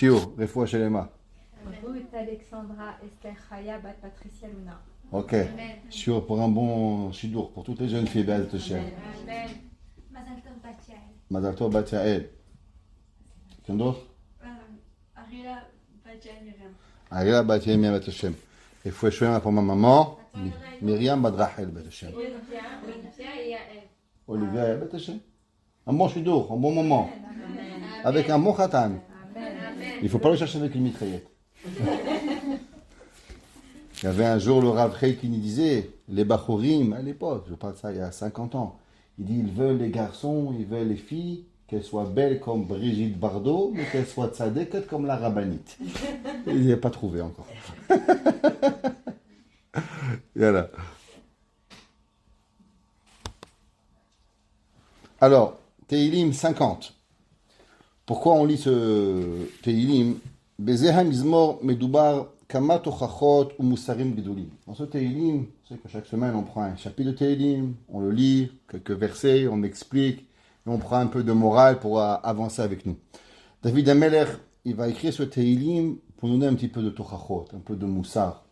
Shiur, refoua shelema. Ruth Alexandra Esther Chaya Bat Patricia Luna. Ok. Shiur pour un bon shidour pour toutes les jeunes filles, Be'ez Hashem. Amen. Mazal Tov Bat Yael. Mazal Tov Bat Yael. Quelqu'un d'autre? Ariela Bat Yael Miriam. Ariela Bat Yael Miriam Be'ez Hashem. Refoua shelema pour ma maman, Myriam Bat Rachel Be'ez Hashem. Olivia et Yael. Olivia Be'ez Hashem. Un bon shidour, un bon moment. Avec un bon khatan. Il ne faut pas le chercher avec une mitraillette. Il y avait un jour le Rav Chei qui nous disait, les Bachorim, à l'époque, je parle de ça il y a 50 ans, il dit, ils veulent les garçons, ils veulent les filles, qu'elles soient belles comme Brigitte Bardot, mais qu'elles soient tzadéket comme la rabbinite. Il n'y a pas trouvé encore. Voilà. Alors, Teilim 50. Pourquoi on lit ce Teilim? Bezeha mizmor medubar kama tochachot ou musarim gedolim. Dans ce Teilim, c'est que chaque semaine on prend un chapitre de Teilim, on le lit, quelques versets, on explique, et on prend un peu de morale pour avancer avec nous. David Ameler, il va écrire ce Teilim pour nous donner un petit peu de tochachot, un peu de moussar.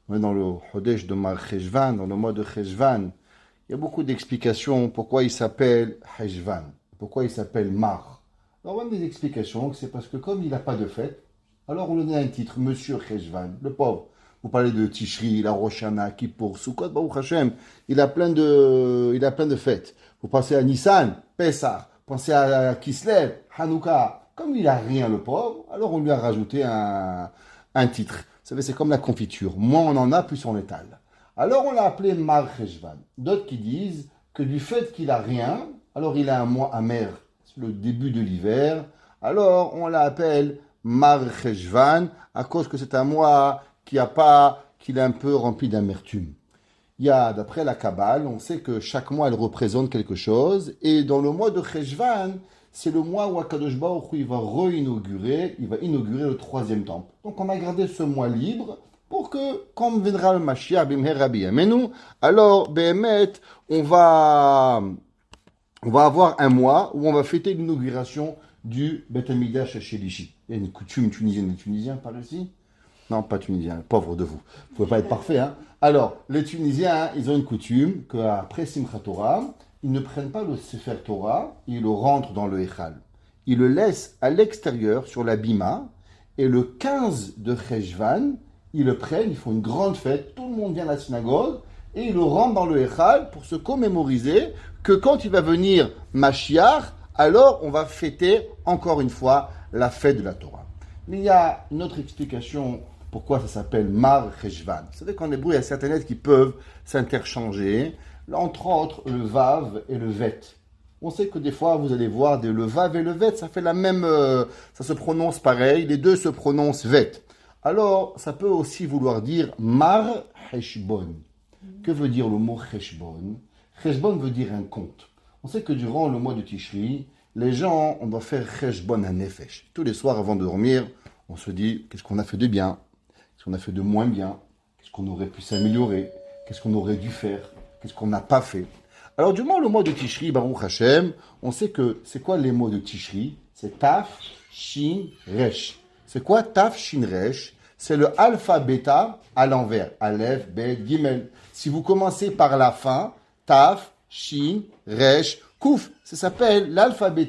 On est dans le Chodesh de Mar Cheshvan, dans le mois de Cheshvan. Il y a beaucoup d'explications pourquoi il s'appelle Cheshvan, pourquoi il s'appelle Mar. Alors, on a des explications que c'est parce que comme il n'a pas de fête, alors on lui donne un titre, Monsieur Cheshvan, le pauvre. Vous parlez de Tishri, la Rosh Hashanah, Kippour, Sukkot, Baruch Hashem, il a plein de fêtes. Vous pensez à Nissan, Pessah, pensez à Kislev, Hanouka. Comme il n'a rien, le pauvre, alors on lui a rajouté un titre. Vous savez, c'est comme la confiture. Moins on en a, plus on l'étale. Alors on l'a appelé Mar Cheshvan. D'autres qui disent que du fait qu'il n'a rien, alors il a un mois amer, c'est le début de l'hiver, alors on l'appelle Mar Cheshvan, à cause que c'est un mois qu'il est un peu rempli d'amertume. Il y a, d'après la Kabbale, on sait que chaque mois, elle représente quelque chose, et dans le mois de Cheshvan, c'est le mois où Akadosh Baruch Hu, il va inaugurer le 3e temple. Donc on a gardé ce mois libre, pour que, quand viendra le Mashiach, Bimher Rabbi Yamenu, alors, Behemet, on va avoir un mois où on va fêter l'inauguration du Beth Amikdash chez Lichi. Il y a une coutume tunisienne. Les Tunisiens par ici? Non, pas Tunisiens, pauvres de vous. Vous ne pouvez pas être parfait, hein? Alors, les Tunisiens, ils ont une coutume qu'après Simchat Torah, ils ne prennent pas le Sefer Torah, ils le rentrent dans le Echal. Ils le laissent à l'extérieur, sur la bima, et le 15 de Cheshvan, ils le prennent, ils font une grande fête, tout le monde vient à la synagogue, et ils le rentrent dans le Echal pour se commémoriser que quand il va venir Mashiach, alors on va fêter encore une fois la fête de la Torah. Mais il y a une autre explication pourquoi ça s'appelle Mar Cheshvan. Vous savez qu'en hébreu, il y a certaines lettres qui peuvent s'interchanger, entre autres le Vav et le Vet. On sait que des fois, vous allez voir le Vav et le Vet, ça fait la même, ça se prononce pareil, les deux se prononcent Vet. Alors, ça peut aussi vouloir dire Mar Cheshbon. Que veut dire le mot Cheshbon? Cheshbon veut dire un compte. On sait que durant le mois de Tishri, les gens, on doit faire Cheshbon à Nefesh. Tous les soirs avant de dormir, on se dit qu'est-ce qu'on a fait de bien, qu'est-ce qu'on a fait de moins bien, qu'est-ce qu'on aurait pu s'améliorer, qu'est-ce qu'on aurait dû faire, qu'est-ce qu'on n'a pas fait. Alors, durant le mois de Tishri, Baruch Hashem, on sait que c'est quoi les mots de Tishri? C'est Taf, Shin, Resh. C'est quoi Taf, Shin, Resh? C'est le alpha, bêta à l'envers. Aleph, Bet, Gimel. Si vous commencez par la fin, Taf, Shin, Resh, Kouf. Ça s'appelle l'alphabet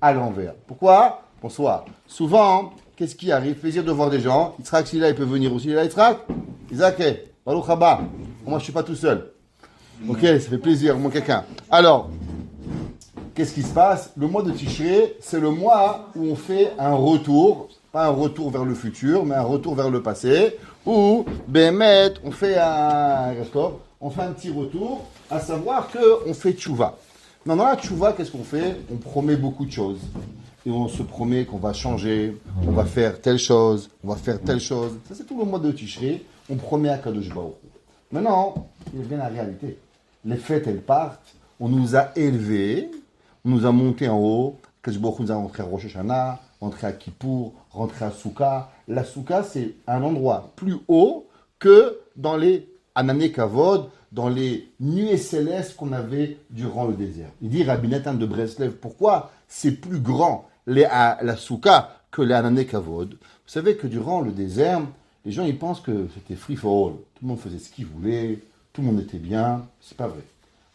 à l'envers. Pourquoi? Bonsoir. Souvent, qu'est-ce qui arrive? Plaisir de voir des gens. Yitzhak, s'il est là, il peut venir aussi. Il est là, Yitzhak? Isaac, Baruch Haba. Moi, je ne suis pas tout seul. Ok, ça fait plaisir, au moins quelqu'un. Alors, qu'est-ce qui se passe? Le mois de Tishrei, c'est le mois où on fait un retour, pas un retour vers le futur, mais un retour vers le passé, où, Bémet, on fait un petit retour, à savoir qu'on fait tchouva. Dans la tchouva, qu'est-ce qu'on fait? On promet beaucoup de choses. Et on se promet qu'on va changer, on va faire telle chose, on va faire telle chose. Ça, c'est tout le mois de Tishrei. On promet à Kadosh Baruch Hu. Maintenant, il vient la réalité. Les fêtes, elles partent. On nous a élevés, on nous a montés en haut. Kadosh Baruch Hu nous a rentré à Rosh Hashanah, rentré à Kippour, rentré à Souka. La Souka, c'est un endroit plus haut que dans les Anané Kavod, dans les nuées célestes qu'on avait durant le désert. Il dit Rabbi Nathan de Breslev, pourquoi c'est plus grand la Souka que les Anané Kavod. Vous savez que durant le désert, les gens ils pensent que c'était free for all. Tout le monde faisait ce qu'il voulait, tout le monde était bien. C'est pas vrai.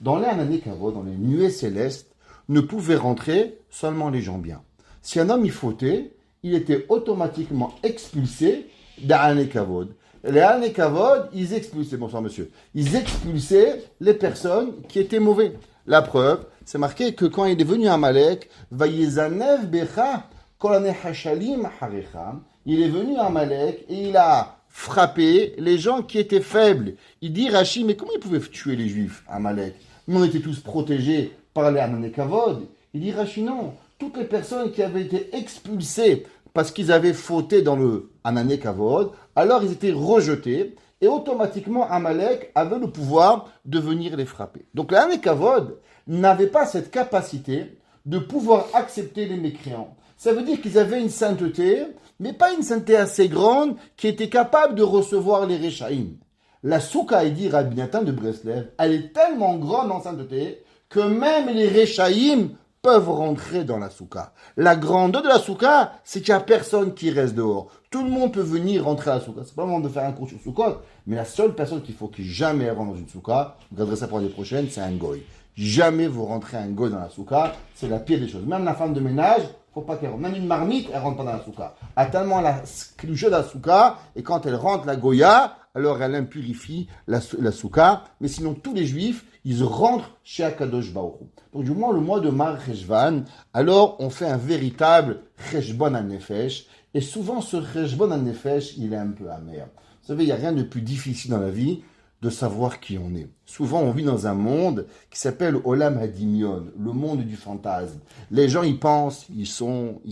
Dans les Anané Kavod, dans les nuées célestes, ne pouvaient rentrer seulement les gens bien. Si un homme y fautait, il était automatiquement expulsé d'Anané Kavod. Les Anané Kavod, ils expulsaient, bonsoir monsieur, ils expulsaient les personnes qui étaient mauvais. La preuve, c'est marqué que quand il est venu à Amalek, Vayezanev Becha, Kolane Hashalim Harecha, il est venu à Amalek et il a frappé les gens qui étaient faibles. Il dit Rashi, mais comment ils pouvaient tuer les Juifs à Amalek? Nous, on était tous protégés par les Anané Kavod. Il dit Rashi, non. Toutes les personnes qui avaient été expulsées parce qu'ils avaient fauté dans le Anané Kavod, alors ils étaient rejetés et automatiquement Amalek avait le pouvoir de venir les frapper. Donc les Anané Kavod n'avaient pas cette capacité de pouvoir accepter les mécréants. Ça veut dire qu'ils avaient une sainteté, mais pas une sainteté assez grande qui était capable de recevoir les Réchaïm. La Souka, il dit Rabbi Nathan de Breslev, elle est tellement grande en sainteté que même les Réchaïm peuvent rentrer dans la souka. La grandeur de la souka, c'est qu'il n'y a personne qui reste dehors. Tout le monde peut venir rentrer à la souka. C'est pas le moment de faire un cours sur soukot, mais la seule personne qu'il faut qu'il jamais rentre dans une souka, vous regarderez ça pour l'année prochaine, c'est un goy. Jamais vous rentrez un goy dans la souka, c'est la pire des choses. Même la femme de ménage, faut pas qu'elle rentre. Même une marmite, elle rentre pas dans la souka. A tellement la cloche de la souka, et quand elle rentre la goya, alors elle impurifie la souka. Mais sinon, tous les juifs, ils rentrent chez Akadosh Baruch Hu. Donc, du moins, le mois de Mar Cheshvan, alors on fait un véritable Cheshbon HaNefesh. Et souvent, ce Cheshbon HaNefesh, il est un peu amer. Vous savez, il n'y a rien de plus difficile dans la vie de savoir qui on est. Souvent, on vit dans un monde qui s'appelle Olam Hadimion, le monde du fantasme. Les gens, ils pensent, ils sont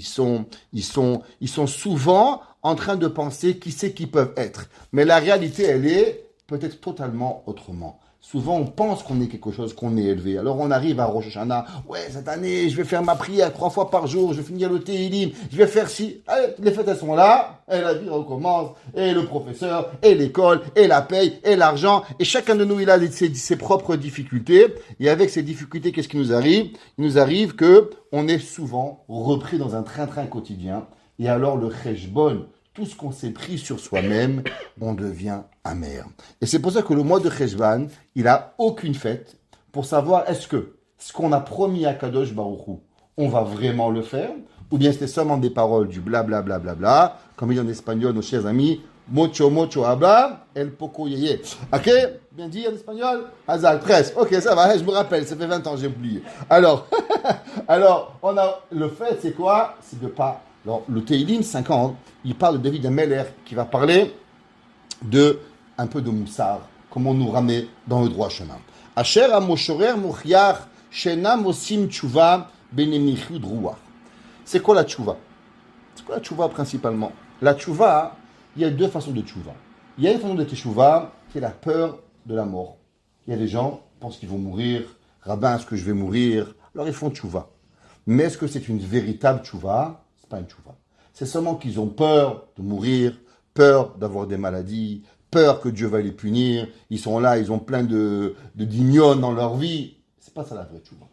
souvent en train de penser qui c'est qu'ils peuvent être. Mais la réalité, elle est peut-être totalement autrement. Souvent, on pense qu'on est quelque chose, qu'on est élevé. Alors, on arrive à Rosh Hashanah. Ouais, cette année, je vais faire ma prière 3 fois par jour. Je vais finir le Tehillim. Je vais faire ci. Allez, les fêtes, elles sont là. Et la vie recommence. Et le professeur, et l'école, et la paye, et l'argent. Et chacun de nous, il a ses propres difficultés. Et avec ces difficultés, qu'est-ce qui nous arrive? Il nous arrive que on est souvent repris dans un train-train quotidien. Et alors, le Cheshbon, tout ce qu'on s'est pris sur soi-même, on devient amer. Et c'est pour ça que le mois de Cheshvan, il n'a aucune fête pour savoir est-ce que ce qu'on a promis à Kadosh Baruch Hu, on va vraiment le faire, ou bien c'était seulement des paroles du blablabla, bla, bla, bla, comme il dit en espagnol, nos chers amis, mocho mocho habla, el poco yeye. Ok? Bien dit en espagnol? Hazal, presque. Ok, ça va, je me rappelle, ça fait 20 ans, j'ai oublié. Alors, on a, le fait, c'est quoi? C'est de pas. Alors, le Tehillim 50, il parle de David Ameller qui va parler de un peu de Moussar, comment nous ramener dans le droit chemin. Asher amoshorer mouchiach shena mosim tchouva benemichud ruach. C'est quoi la tchouva? C'est quoi la tchouva principalement? La tchouva, il y a 2 façons de tchouva. Il y a une façon de tchouva qui est la peur de la mort. Il y a des gens qui pensent qu'ils vont mourir. Rabbin, est-ce que je vais mourir? Alors ils font tchouva. Mais est-ce que c'est une véritable tchouva? Pas une tchouva. C'est seulement qu'ils ont peur de mourir, peur d'avoir des maladies, peur que Dieu va les punir. Ils sont là, ils ont plein de d'ignones dans leur vie. C'est pas ça la vraie tchouva.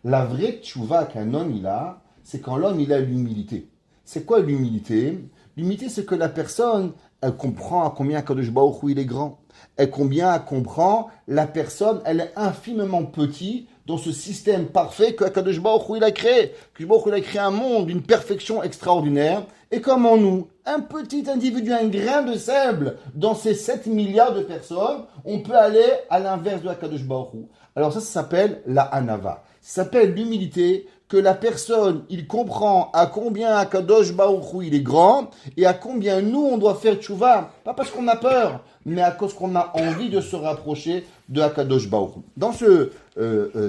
La vraie tchouva qu'un homme il a, c'est quand l'homme il a l'humilité. C'est quoi l'humilité? L'humilité, c'est que la personne, elle comprend à combien Kadosh Baruch Hu il est grand. Elle comprend la personne, elle est infiniment petite dans ce système parfait que Kadosh Baruch Hu il a créé. Kadosh Baruch Hu il a créé un monde d'une perfection extraordinaire. Et comment nous, un petit individu, un grain de sable, dans ces 7 milliards de personnes, on peut aller à l'inverse de Kadosh Baruch Hu. Alors ça s'appelle la Hanava. Ça s'appelle l'humilité, que la personne, il comprend à combien Akadosh Baruch Hu il est grand et à combien nous on doit faire tchouva, pas parce qu'on a peur, mais à cause qu'on a envie de se rapprocher de Akadosh Baruch Hu. Dans ce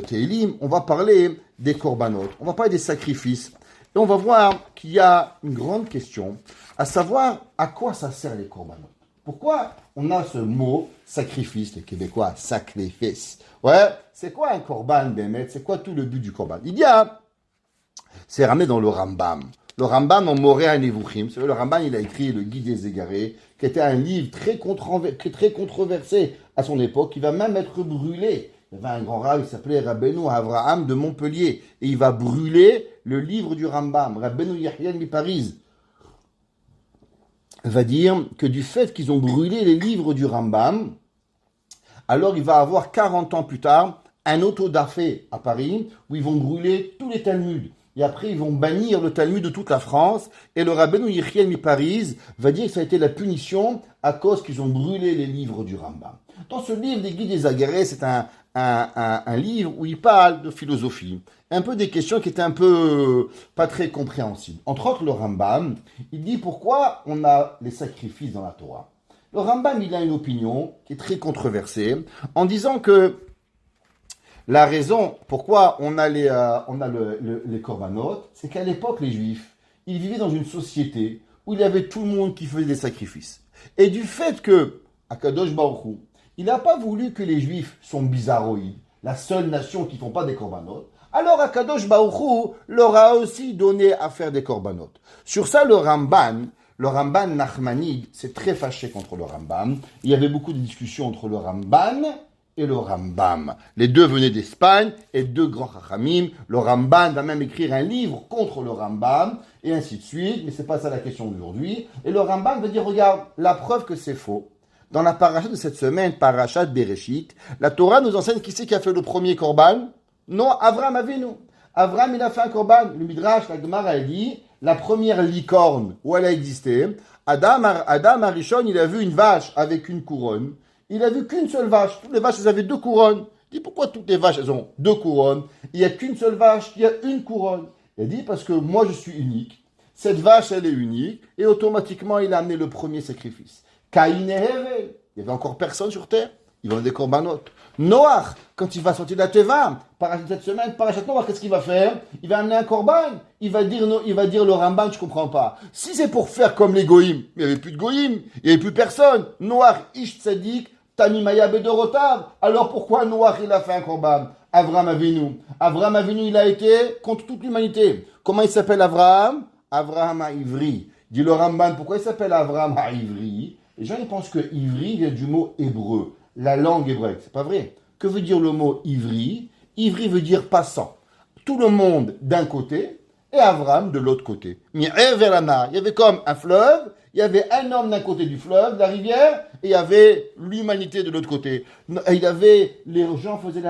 Tehillim, on va parler des korbanot, on va parler des sacrifices et on va voir qu'il y a une grande question, à savoir à quoi ça sert les korbanot. Pourquoi on a ce mot sacrifice, les Québécois, sacrifice? Ouais, c'est quoi un korban, Bémet? C'est quoi tout le but du korban? Il y a, c'est ramené dans le Rambam. Le Rambam en Moreh Nevuchim. Le Rambam, il a écrit Le Guide des Égarés, qui était un livre très controversé à son époque, qui va même être brûlé. Il y avait un grand rabbin qui s'appelait Rabbeinu Avraham de Montpellier, et il va brûler le livre du Rambam, Rabbeinu Yahya mi Paris. va dire que du fait qu'ils ont brûlé les livres du Rambam, alors il va avoir 40 ans plus tard un auto-da-fé à Paris où ils vont brûler tous les Talmuds. Et après, ils vont bannir le Talmud de toute la France. Et le Rabbeinu Yechiel mi-Paris va dire que ça a été la punition à cause qu'ils ont brûlé les livres du Rambam. Dans ce livre des Guides des Agarés, c'est un livre où il parle de philosophie. Un peu des questions qui étaient un peu pas très compréhensibles. Entre autres, le Rambam, il dit pourquoi on a les sacrifices dans la Torah. Le Rambam, il a une opinion qui est très controversée en disant que la raison pourquoi on a les korbanot, c'est qu'à l'époque, les Juifs, ils vivaient dans une société où il y avait tout le monde qui faisait des sacrifices. Et du fait que Akadosh Baruch Hu, il n'a pas voulu que les Juifs sont bizarroïdes, la seule nation qui ne font pas des korbanot, alors Akadosh Baruch Hu leur a aussi donné à faire des korbanot. Sur ça, le Ramban Nachmanide s'est très fâché contre le Rambam. Il y avait beaucoup de discussions entre le Ramban et le Rambam. Les deux venaient d'Espagne et deux grands chachamim. Le Ramban va même écrire un livre contre le Rambam et ainsi de suite, mais c'est pas ça la question d'aujourd'hui. Et le Rambam va dire, regarde, la preuve que c'est faux. Dans la paracha de cette semaine, parachat Bereshit, la Torah nous enseigne qui c'est qui a fait le premier korban? Non, Avraham Avinu. Avraham, il a fait un korban. Le Midrash, la Gemara, a dit, la première licorne où elle a existé, Adam Arishon, il a vu une vache avec une couronne. Il a vu qu'une seule vache. Toutes les vaches, elles avaient deux couronnes. Il dit, pourquoi toutes les vaches, elles ont deux couronnes? Il n'y a qu'une seule vache qui a une couronne. Il a dit, parce que moi, je suis unique. Cette vache, elle est unique. Et automatiquement, il a amené le premier sacrifice. Caïn et Hevel. Il n'y avait encore personne sur terre. Ils vendent des corbanotes. Noach, quand il va sortir de la Teva, parachat cette semaine, parachat Noach, qu'est-ce qu'il va faire? Il va amener un korban. Il va dire le Ramban, je comprends pas. Si c'est pour faire comme les goïms, il n'y avait plus de goïms, il n'y avait plus personne. Noach, Ish Tzadik, Tamimaya Bedorotav. Alors pourquoi Noach, il a fait un korban? Avraham Avinu. Avraham Avinu, il a été contre toute l'humanité. Comment il s'appelle Avraham? Avraham Haïvri. Dit le Ramban, pourquoi il s'appelle Avraham Haïvri? Les gens, ils pensent que Ivri vient du mot hébreu. La langue hébraïque, c'est pas vrai. Que veut dire le mot ivri? Ivri veut dire passant. Tout le monde d'un côté et Avram de l'autre côté. Il y avait comme un fleuve, il y avait un homme d'un côté du fleuve, de la rivière, et il y avait l'humanité de l'autre côté. Il y avait, les gens faisaient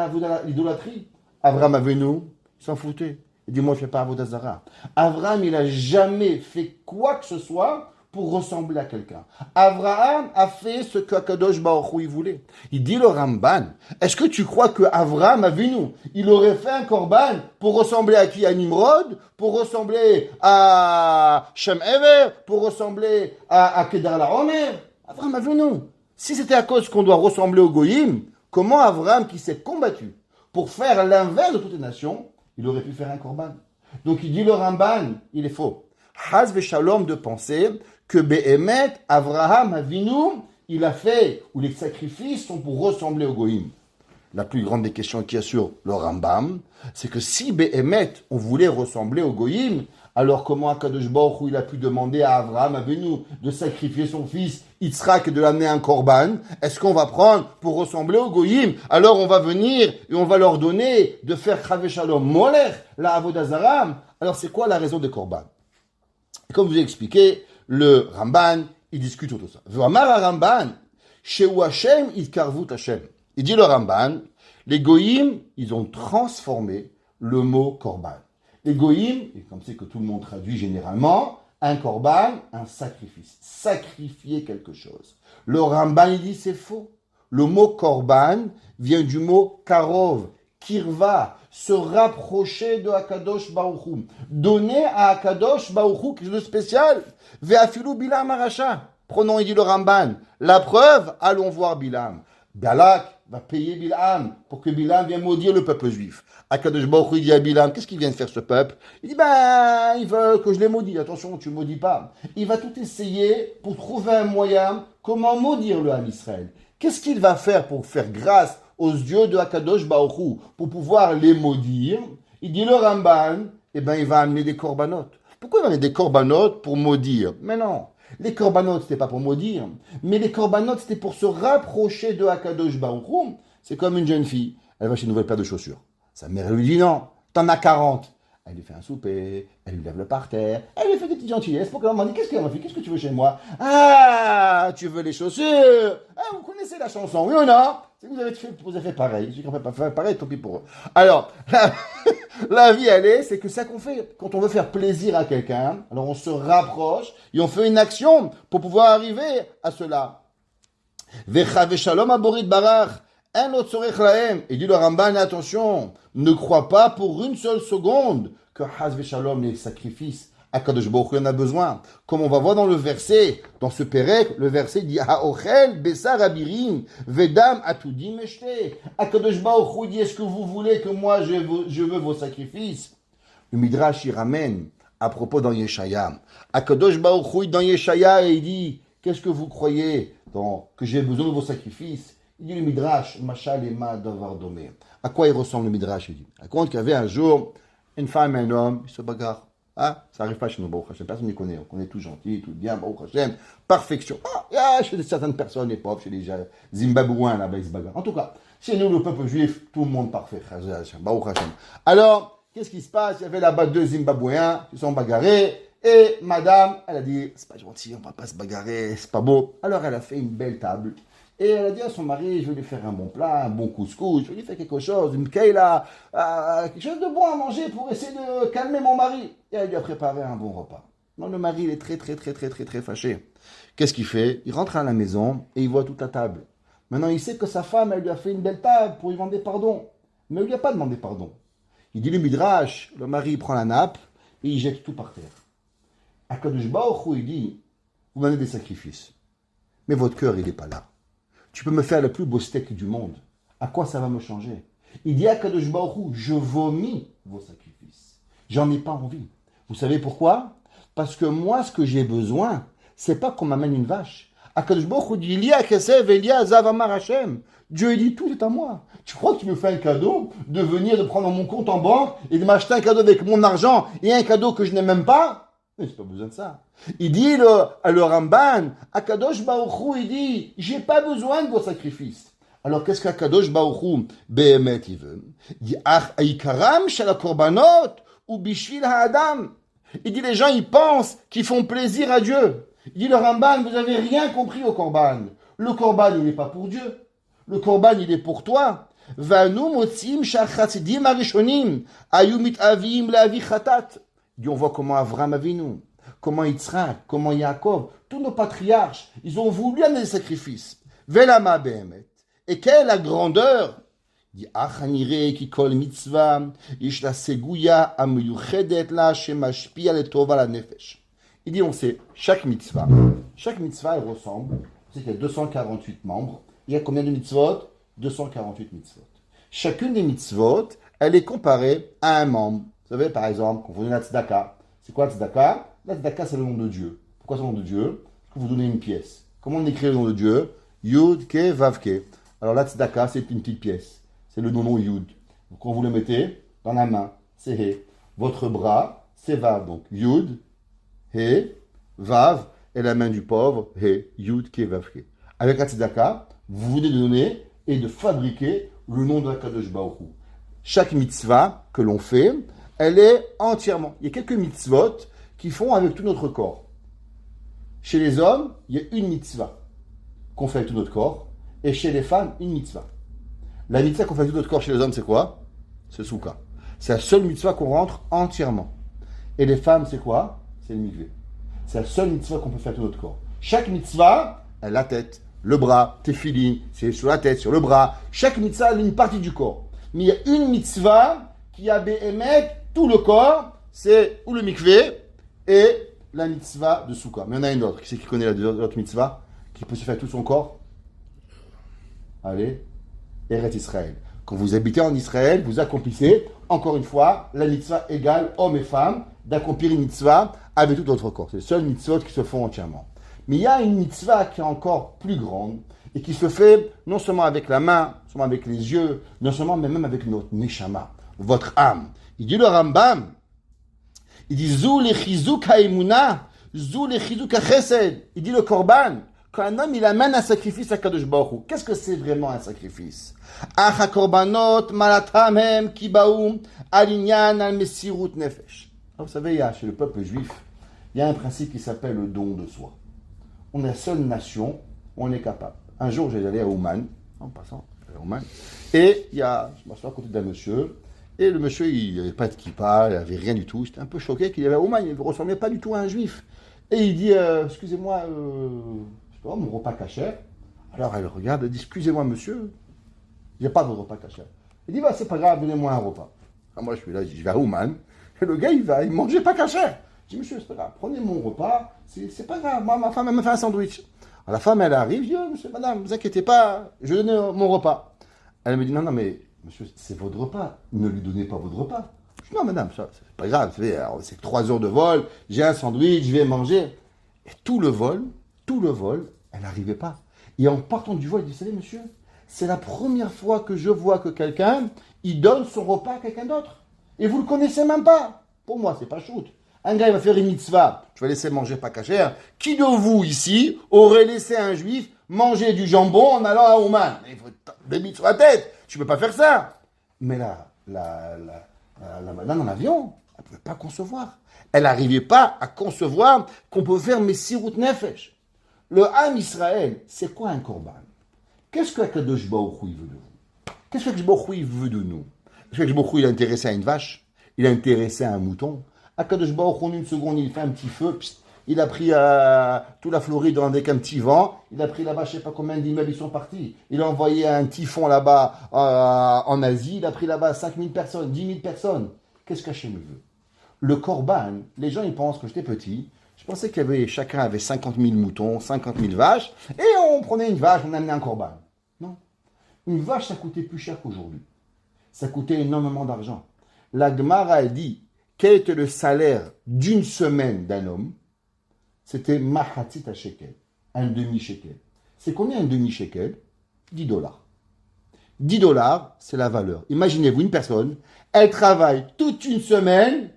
l'idolâtrie. Avram Avinu, il s'en foutait. Il dit, moi je ne fais pas Avodazara. Avram, il n'a jamais fait quoi que ce soit pour ressembler à quelqu'un. Abraham a fait ce qu'Akadosh Baruch Hu voulait. Il dit le Ramban, est-ce que tu crois que Abraham Avinu, il aurait fait un korban pour ressembler à qui? À Nimrod? Pour ressembler à Shem Ever? Pour ressembler à Kedar Laomer? Abraham Avinu. Si c'était à cause qu'on doit ressembler au Goïm, comment Abraham, qui s'est combattu pour faire l'inverse de toutes les nations, il aurait pu faire un korban? Donc il dit le Ramban, il est faux. Haz v'shalom de penser que Behemet, Avraham Avinu, il a fait, où les sacrifices sont pour ressembler au Goïm. La plus grande des questions qu'il y a sur le Rambam, c'est que si Behemet, on voulait ressembler au Goïm, alors comment Akadosh Baruch Hu, il a pu demander à Avraham Avinu de sacrifier son fils Yitzhak et de l'amener un korban? Est-ce qu'on va prendre pour ressembler au Goïm? Alors on va venir et on va leur donner de faire Chave Shalom Molech, la Avodazara. Alors c'est quoi la raison des korban? Comme je vous ai expliqué, le Ramban, il discute tout ça. V'amar Ramban, Sheu Hashem itkarvut Hashem. Il dit le Ramban, les Goïm, ils ont transformé le mot korban. Les Goïm, et comme c'est que tout le monde traduit généralement, un korban, un sacrifice. Sacrifier quelque chose. Le Ramban, il dit c'est faux. Le mot korban vient du mot karov, kirva, se rapprocher de Akadosh Baruch Hu. Donner à Akadosh Baruch Hu quelque chose de spécial. Ve'afilu Bilam Aracha. Prenons, il dit le Ramban. La preuve, allons voir Bilam. Balak va payer Bilam pour que Bilam vienne maudire le peuple juif. Akadosh Baruch Hu dit à Bilam, qu'est-ce qu'il vient de faire ce peuple? Il dit, il veut que je les maudis. Attention, tu ne maudis pas. Il va tout essayer pour trouver un moyen comment maudire le Ham Israël. Qu'est-ce qu'il va faire pour faire grâce aux dieux de Akadosh Baruch Hu pour pouvoir les maudire? Il dit le Ramban, il va amener des korbanot. Pourquoi il va amener des korbanot pour maudire? Mais non, les korbanot c'était pas pour maudire, mais les korbanot c'était pour se rapprocher de Akadosh Baruch Hu. C'est comme une jeune fille, elle va chez une nouvelle paire de chaussures. Sa mère lui dit non, t'en as 40. Elle lui fait un souper, elle lui lève le parterre, elle lui fait des petites gentillesses pour que la maman dise, qu'est-ce que tu veux chez moi? Ah, tu veux les chaussures? Ah, vous connaissez la chanson, oui ou non? C'est que vous avez fait pareil. Ceux qui n'ont pas fait pareil, tant pis pour eux. Alors, la vie, c'est que ça qu'on fait. Quand on veut faire plaisir à quelqu'un, alors on se rapproche et on fait une action pour pouvoir arriver à cela. Vecha veshalom aborit barach. Il dit le Ramban, attention, ne crois pas pour une seule seconde que Haz Veshalom, les sacrifices, Akadosh Baruch Hu en a besoin. Comme on va voir dans le verset, dans ce Pérec, le verset dit Ha'ochel Besar Abirim Vedam Atudim Eshte. Akadosh Baruch Hu dit, est-ce que vous voulez que moi je veux vos sacrifices? Le Midrash il ramène à propos dans Yeshaya. Akadosh Baruch Hu dans Yeshaya, il dit, qu'est-ce que vous croyez que j'ai besoin de vos sacrifices? Il dit le Midrash, Machal et Ma Davar Domé. À quoi il ressemble le Midrash? Il dit, raconte qu'il y avait un jour une femme et un homme, ils se bagarrent. Ah, ça n'arrive pas chez nous, Baruch Hashem, personne ne connaît. On est tout gentil, tout bien, Baruch Hashem, perfection. Chez certaines personnes, les pauvres, chez les Zimbabwéens, là-bas, ils se bagarrent. En tout cas, chez nous, le peuple juif, tout le monde parfait, Baruch Hashem. Alors, qu'est-ce qui se passe? Il y avait là-bas 2 Zimbabwéens qui sont bagarrés. Et madame, elle a dit, c'est pas gentil, on va pas se bagarrer, c'est pas beau. Alors, elle a fait une belle table. Et elle a dit à son mari, je vais lui faire un bon plat, un bon couscous, je vais lui faire quelque chose, une keila, quelque chose de bon à manger pour essayer de calmer mon mari. Et elle lui a préparé un bon repas. Non, le mari, il est très fâché. Qu'est-ce qu'il fait? Il rentre à la maison et il voit toute la table. Maintenant, il sait que sa femme, elle lui a fait une belle table pour lui demander pardon. Mais elle lui a pas demandé pardon. Il dit le Midrash, le mari il prend la nappe et il jette tout par terre. Akadosh Baruch Hu, il dit, vous m'amenez des sacrifices, mais votre cœur, il n'est pas là. Tu peux me faire le plus beau steak du monde. À quoi ça va me changer? Il dit à Kadosh Baruch Hu, je vomis vos sacrifices. J'en ai pas envie. Vous savez pourquoi? Parce que moi, ce que j'ai besoin, c'est pas qu'on m'amène une vache. Akadosh Baruch Hu dit, Ilia Kesev, Elia Zav Amar Hashem. Dieu dit, tout est à moi. Tu crois que tu me fais un cadeau de venir, de prendre mon compte en banque et de m'acheter un cadeau avec mon argent et un cadeau que je n'ai même pas? Mais j'ai pas besoin de ça. Il dit le Ramban, Akadosh Baruch Hu, il dit, j'ai pas besoin de vos sacrifices. Alors qu'est-ce qu'Akadosh Baruch Hu, Behemet, il veut? Il dit, Ach Aikaram Shala Korbanot ou Bishvil Ha'adam. Il dit, les gens, ils pensent qu'ils font plaisir à Dieu. Il dit, le Ramban, vous avez rien compris au Korban. Le Korban, il n'est pas pour Dieu. Le Korban, il est pour toi. Vanu motzim shachatidim arishonim ayumit avim leavi chatat. Et on voit comment Avram Avinu, comment Yitzhak, comment Yaakov, tous nos patriarches, ils ont voulu amener des sacrifices. Velama behemet. Et quelle est la grandeur? Il dit, Achanire ki kol mitzvah, ish la seguya amuyuchedet la shemashpia letova la nefesh. Il dit, on sait, chaque mitzvah, elle ressemble, c'est qu'il y a 248 membres. Il y a combien de mitzvot? 248 mitzvot. Chacune des mitzvot, elle est comparée à un membre. Vous savez, par exemple, quand vous donnez la tzedaka, c'est quoi la tzedaka? La tzedaka, c'est le nom de Dieu. Pourquoi c'est le nom de Dieu? Parce que vous donnez une pièce. Comment on écrit le nom de Dieu? Yud, Ke, Vav, Ke. Alors la tzedaka, c'est une petite pièce. C'est le nom Yud. Donc quand vous le mettez dans la main, c'est He. Votre bras, c'est Vav. Donc Yud, He, Vav, et la main du pauvre, He, Yud, Ke, Vav, Ke. Avec la tzedaka, vous venez de donner et de fabriquer le nom de la Kadosh Baruch Hu. Chaque mitzvah que l'on fait, elle est entièrement. Il y a quelques mitzvot qui font avec tout notre corps. Chez les hommes, il y a une mitzvah qu'on fait avec tout notre corps, et chez les femmes, une mitzvah. La mitzvah qu'on fait avec tout notre corps chez les hommes, c'est quoi? C'est Souka. C'est la seule mitzvah qu'on rentre entièrement. Et les femmes, c'est quoi? C'est le mikvé. C'est la seule mitzvah qu'on peut faire avec tout notre corps. Chaque mitzvah, elle a la tête, le bras, tefillin, c'est sur la tête, sur le bras. Chaque mitzvah, elle a une partie du corps. Mais il y a une mitzvah qui a béhémet tout le corps, c'est ou le mikvé et la mitzvah de Souka. Mais il y en a une autre. Qui c'est qui connaît l'autre mitzvah? Qui peut se faire tout son corps? Allez, Eretz Israël. Quand vous habitez en Israël, vous accomplissez, encore une fois, la mitzvah égale hommes et femmes, d'accomplir une mitzvah avec tout votre corps. C'est les seules mitzvot qui se font entièrement. Mais il y a une mitzvah qui est encore plus grande et qui se fait non seulement avec la main, non seulement avec les yeux, non seulement, mais même avec notre neshama, votre âme. Il dit le Rambam, il dit Zou lechizuk haemuna, Zou lechizuk hachesed. Il dit le korban, quand un homme il amène un sacrifice à Kadosh Baruch Hu, qu'est-ce que c'est vraiment un sacrifice? Ach hakorbanot malatam hem kibaum alinyan al mesirut nefesh. Vous savez, chez le peuple juif, il y a un principe qui s'appelle le don de soi. On est la seule nation où on est capable. Un jour, j'allais aller à Ouman, en passant, à Ouman, et je m'assois à côté d'un monsieur, et le monsieur, il n'avait pas de kippa, il n'avait rien du tout. J'étais un peu choqué qu'il y avait à Ouman, il ne ressemblait pas du tout à un juif. Et il dit, excusez-moi, je peux avoir mon repas cachère? Alors elle regarde, elle dit, excusez-moi monsieur, il n'y a pas de repas cachère. Il dit, bah c'est pas grave, donnez-moi un repas. Alors moi je suis là, je vais à Ouman, et le gars il mangeait pas cachère. Je dis, monsieur, c'est pas grave, prenez mon repas, c'est pas grave, moi ma femme elle me fait un sandwich. Alors la femme elle arrive, je dis, oh, monsieur, madame, ne vous inquiétez pas, je vais donner mon repas. Elle me dit, non mais monsieur, c'est votre repas, ne lui donnez pas votre repas. Je dis, non madame, ça c'est pas grave, c'est 3 heures de vol, j'ai un sandwich, je vais manger. Et tout le vol, elle n'arrivait pas. Et en partant du vol, elle dit, vous savez monsieur, c'est la première fois que je vois que quelqu'un, il donne son repas à quelqu'un d'autre. Et vous le connaissez même pas. Pour moi, c'est pas shoot. Un gars, il va faire une mitzvah, tu vas laisser manger pas cachère. Qui de vous, ici, aurait laissé un juif manger du jambon en allant à Ouman? Il faut des mitzvahs sur la tête. Tu peux pas faire ça. Mais la madame en avion, elle ne pouvait pas concevoir. Elle n'arrivait pas à concevoir qu'on peut faire Messirut Nefesh. Le Ham Israël, c'est quoi un korban? Qu'est-ce que Akadosh Baruch Hu veut de vous? Qu'est-ce que Akadosh Baruch Hu veut de nous? Est-ce que Akadosh Baruch Hu il est intéressé à une vache? Il est intéressé à un mouton? Akadosh Baruch Hu, en une seconde, il fait un petit feu, il a pris toute la Floride avec un petit vent, il a pris là-bas, je ne sais pas combien d'immeubles ils sont partis, il a envoyé un typhon là-bas en Asie, il a pris là-bas 5000 personnes, 10 000 personnes. Qu'est-ce qu'Hachem veut? Le korban, les gens ils pensent que j'étais petit, je pensais chacun avait 50 000 moutons, 50 000 vaches, et on prenait une vache, on amenait un korban. Non. Une vache, ça coûtait plus cher qu'aujourd'hui. Ça coûtait énormément d'argent. La Gemara a dit, quel était le salaire d'une semaine d'un homme? C'était mahatzit à shekel, un demi-shekel. C'est combien un demi-shekel? 10 dollars. 10 dollars, c'est la valeur. Imaginez-vous une personne, elle travaille toute une semaine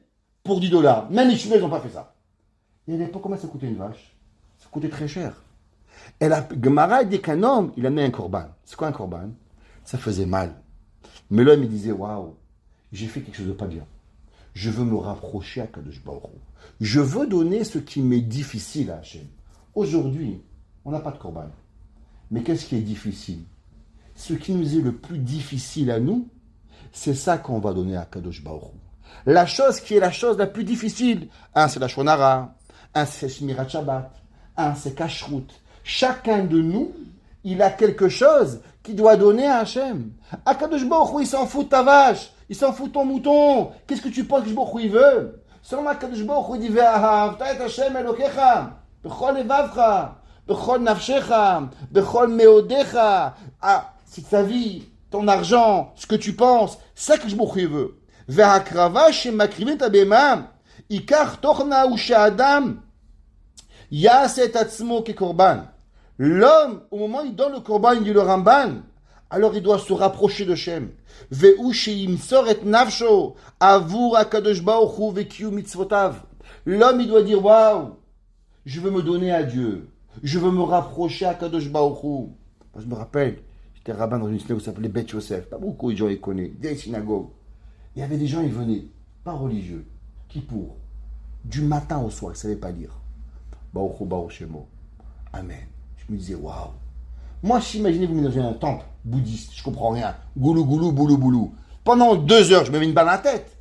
pour 10 dollars. Même les Chinois, ils n'ont pas fait ça. Et à l'époque, combien ça coûtait une vache? Ça coûtait très cher. Et la Gemara dit qu'un homme, il amenait un korban. C'est quoi un korban? Ça faisait mal. Mais l'homme, il disait, waouh, j'ai fait quelque chose de pas bien. Je veux me rapprocher à Kadosh Baruch Hu. Je veux donner ce qui m'est difficile à Hachem. Aujourd'hui, on n'a pas de korban. Mais qu'est-ce qui est difficile? Ce qui nous est le plus difficile à nous, c'est ça qu'on va donner à Kadosh Baruch Hu. La chose qui est la chose la plus difficile, un c'est la Shonara, un c'est Shmirat Shabbat, un c'est Kashrut. Chacun de nous, il a quelque chose qu'il doit donner à Hachem. À Kadosh Baruch Hu, il s'en fout de ta vache, il s'en fout de ton mouton. Qu'est-ce que tu penses que Kadosh Baruch Hu il veut? Seulement Kadosh Baruch Hu il dit Ve'ahavta et Hachem Elokecha, bechol levavcha, bechol nafshecha, bechol meodecha. Ah, c'est ta vie, ton argent, ce que tu penses, c'est ça que Kadosh Baruch Hu veut. Ve'akrava shemakrivet abema, ikar tochna u she'adam yaset atzmo kekorban. L'homme, au moment où il donne le korban, il dit le Ramban, alors il doit se rapprocher de Shem. Ve'u she'imsor et nafsho avur hakadosh baruch hu ve'kiyu mitzvotav. L'homme, il doit dire, waouh, je veux me donner à Dieu. Je veux me rapprocher à Kadosh Baruch Hu. Moi, je me rappelle, j'étais rabbin dans une synagogue qui s'appelait Bet Yosef. Pas beaucoup de gens y connaissent. Des synagogues. Il y avait des gens, ils venaient, pas religieux, qui pour, du matin au soir, ils ne savaient pas lire. Baruch Hu, Baruch Shemo. Amen. Je me disais, waouh. Moi, j'imaginais vous dans un temple bouddhiste, je comprends rien. Goulou, goulou, boulou, boulou. Pendant 2 heures, je me mets une balle à la tête.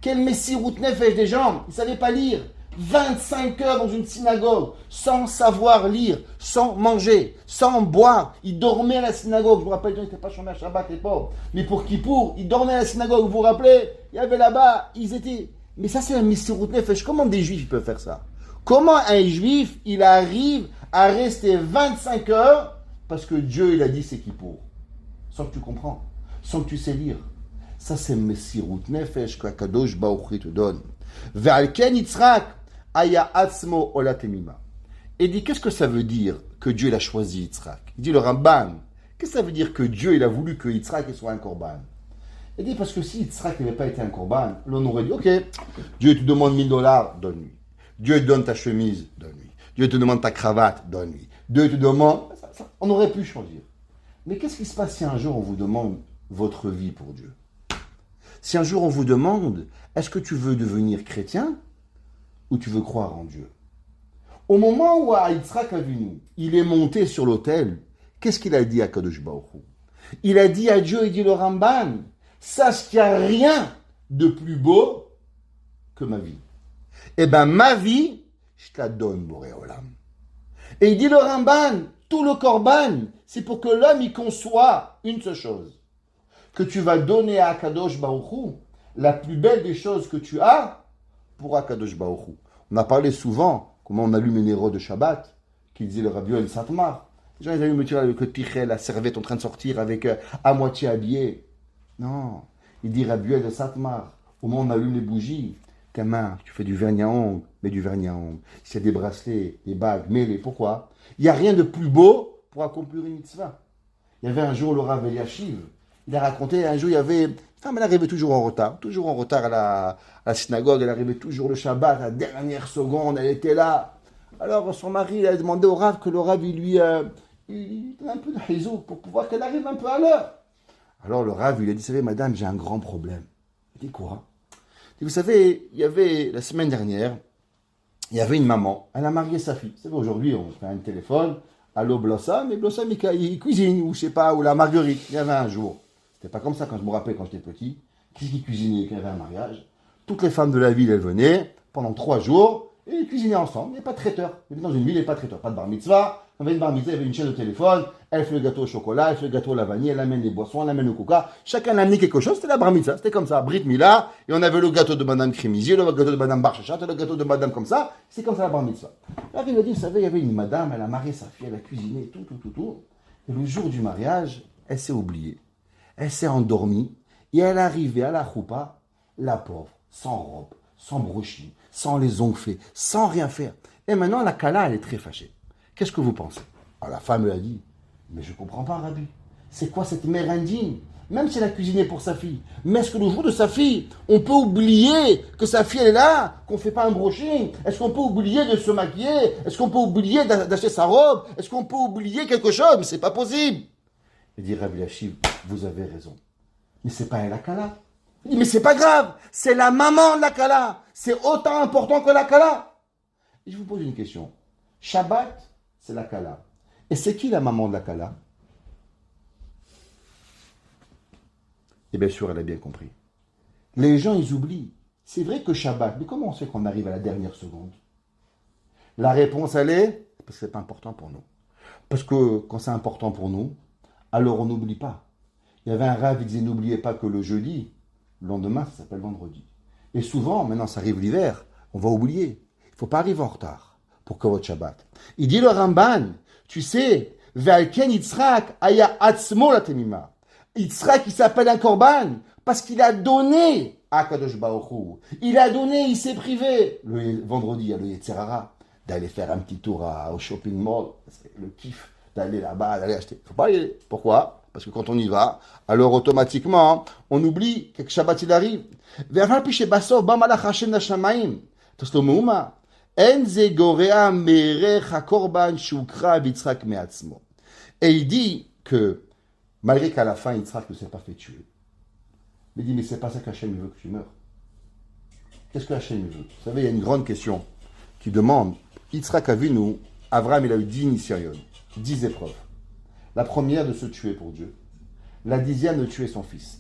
Quel Messirut Nefesh des gens, ils ne savaient pas lire. 25 heures dans une synagogue, sans savoir lire, sans manger, sans boire. Ils dormaient à la synagogue. Je vous rappelle, ils n'étaient pas chômés à Shabbat, les pauvres. Mais pour Kippour, ils dormaient à la synagogue. Vous vous rappelez? Il y avait là-bas, ils étaient... Mais ça, c'est un Messirut Nefesh. Comment des juifs peuvent faire ça? Comment un juif, il arrive à rester 25 heures parce que Dieu, il a dit c'est Kippour? Sans que tu comprends, sans que tu sais lire. Ça, c'est Messirut Nefesh que Kadosh Baruch Hu te donne. Ve'alken Yitzhak aya atzmo olatemima. Et dit, qu'est-ce que ça veut dire que Dieu il a choisi Yitzhak? Il dit le Ramban. Qu'est-ce que ça veut dire que Dieu il a voulu que Yitzhak soit un korban? Il dit parce que si Yitzhak n'avait pas été un korban, l'on aurait dit, ok, Dieu te demande $1000, donne-lui. Dieu te donne ta chemise, donne-lui. Dieu te demande ta cravate, donne-lui. Dieu te demande, on aurait pu choisir. Mais qu'est-ce qui se passe si un jour on vous demande votre vie pour Dieu? Si un jour on vous demande, est-ce que tu veux devenir chrétien ou tu veux croire en Dieu? Au moment où Yitzhak Avinu, il est monté sur l'autel, qu'est-ce qu'il a dit à Kadosh Baruch Hu? Il a dit à Dieu, il dit le Ramban, sache qu'il n'y a rien de plus beau que ma vie. Eh bien, ma vie, je te la donne, Boré Olam. Et il dit le Ramban, tout le Korban, c'est pour que l'homme y conçoit une seule chose. Que tu vas donner à Kadosh Baruch Hu la plus belle des choses que tu as pour Akadosh Baruch Hu. On a parlé souvent, comment on allume les néros de Shabbat, qui disait le Rabbi El Satmar. Les gens, ils allument avec le tichel, la serviette en train de sortir avec à moitié habillé. Non, il dit Rabbi El Satmar, au moment où on allume les bougies, gamin, tu fais du vernis à ongles, mets du vernis à ongles. S'il y a des bracelets, des bagues, mets-les. Pourquoi? Il n'y a rien de plus beau pour accomplir une mitzvah. Il y avait un jour le Rav Eliashiv, il a raconté, un jour il y avait, une femme, elle arrivait toujours en retard à la synagogue, elle arrivait toujours le Shabbat, à la dernière seconde, elle était là. Alors son mari, il a demandé au Rav que le Rav, il lui donne un peu de hizouk pour pouvoir qu'elle arrive un peu à l'heure. Alors le Rav, il lui a dit, vous savez, madame, j'ai un grand problème. Il dit, quoi? Il dit, vous savez, il y avait, la semaine dernière, il y avait une maman, elle a marié sa fille. Vous savez, aujourd'hui, on fait un téléphone, allô Blossom, et Blossom, il cuisine, ou je sais pas, ou la Marguerite. Il y avait un jour. C'était pas comme ça quand je me rappelle quand j'étais petit. Qui cuisinait quand il y avait un mariage? Toutes les femmes de la ville, elles venaient pendant 3 jours et ils cuisinaient ensemble. Il n'y avait pas de traiteur. Dans une ville, il n'y avait pas de traiteur. Pas de bar mitzvah. Il y avait une bar mitzvah, il y avait une chaîne de téléphone. Elle fait le gâteau au chocolat, elle fait le gâteau à la vanille, elle amène les boissons, elle amène le coca. Chacun a amené quelque chose. C'était la bar mitzvah. C'était comme ça. Brit Mila. Et on avait le gâteau de madame Crémisier, le gâteau de madame Barchachat, le gâteau de madame comme ça. C'est comme ça la bar mitzvah. Là, il a dit, vous savez, il y avait une madame, elle a marié sa fille, elle a cuisiné, tout. Et le jour du mariage, elle s'est oubliée. Elle s'est endormie et elle est arrivée à la choupa, la pauvre, sans robe, sans brochis, sans les ongles faits, sans rien faire. Et maintenant, la Kala, elle est très fâchée. Qu'est-ce que vous pensez? Alors la femme lui a dit, mais je ne comprends pas, Rabbi. C'est quoi cette mère indigne? Même si elle a cuisiné pour sa fille. Mais est-ce que le jour de sa fille, on peut oublier que sa fille elle est là, qu'on ne fait pas un brushing? Est-ce qu'on peut oublier de se maquiller? Est-ce qu'on peut oublier d'acheter sa robe? Est-ce qu'on peut oublier quelque chose? Mais c'est pas possible. Il dit, Rabbi Eliashiv, vous avez raison. Mais c'est pas elle la Kala. Il dit, mais c'est pas grave. C'est la maman de la Kala. C'est autant important que la Kala. Et je vous pose une question. Shabbat, c'est la Kala. Et c'est qui la maman de la Kala? Et bien sûr, elle a bien compris. Les gens, ils oublient. C'est vrai que Shabbat, mais comment on sait qu'on arrive à la dernière seconde? La réponse, elle est, parce que c'est pas important pour nous. Parce que quand c'est important pour nous, alors on n'oublie pas. Il y avait un Rav qui disait, n'oubliez pas que le jeudi, le lendemain, ça s'appelle vendredi. Et souvent, maintenant ça arrive l'hiver, on va oublier. Il ne faut pas arriver en retard pour Kavod Shabbat. Il dit le Ramban, tu sais, Ve'alken Yitzhak aya atzmo la temima. Yitzhak, il s'appelle un korban parce qu'il a donné à Kadosh Baruch Hu. Il a donné, il s'est privé. Le vendredi, il y a le Yetzirara, d'aller faire un petit tour au shopping mall. C'est le kiff d'aller là-bas, d'aller acheter. Il ne faut pas y aller. Pourquoi? Parce que quand on y va, alors automatiquement, on oublie que Shabbat il arrive. Et il dit que, malgré qu'à la fin, Yitzhak ne s'est pas fait tuer, mais il dit, mais c'est pas ça qu'Hachem veut que tu meurs. Qu'est-ce que Hachem veut? Vous savez, il y a une grande question qui demande, Yitzhak a vu nous, Abraham il a eu 10 initiations, 10 épreuves. La première de se tuer pour Dieu. La 10e de tuer son fils.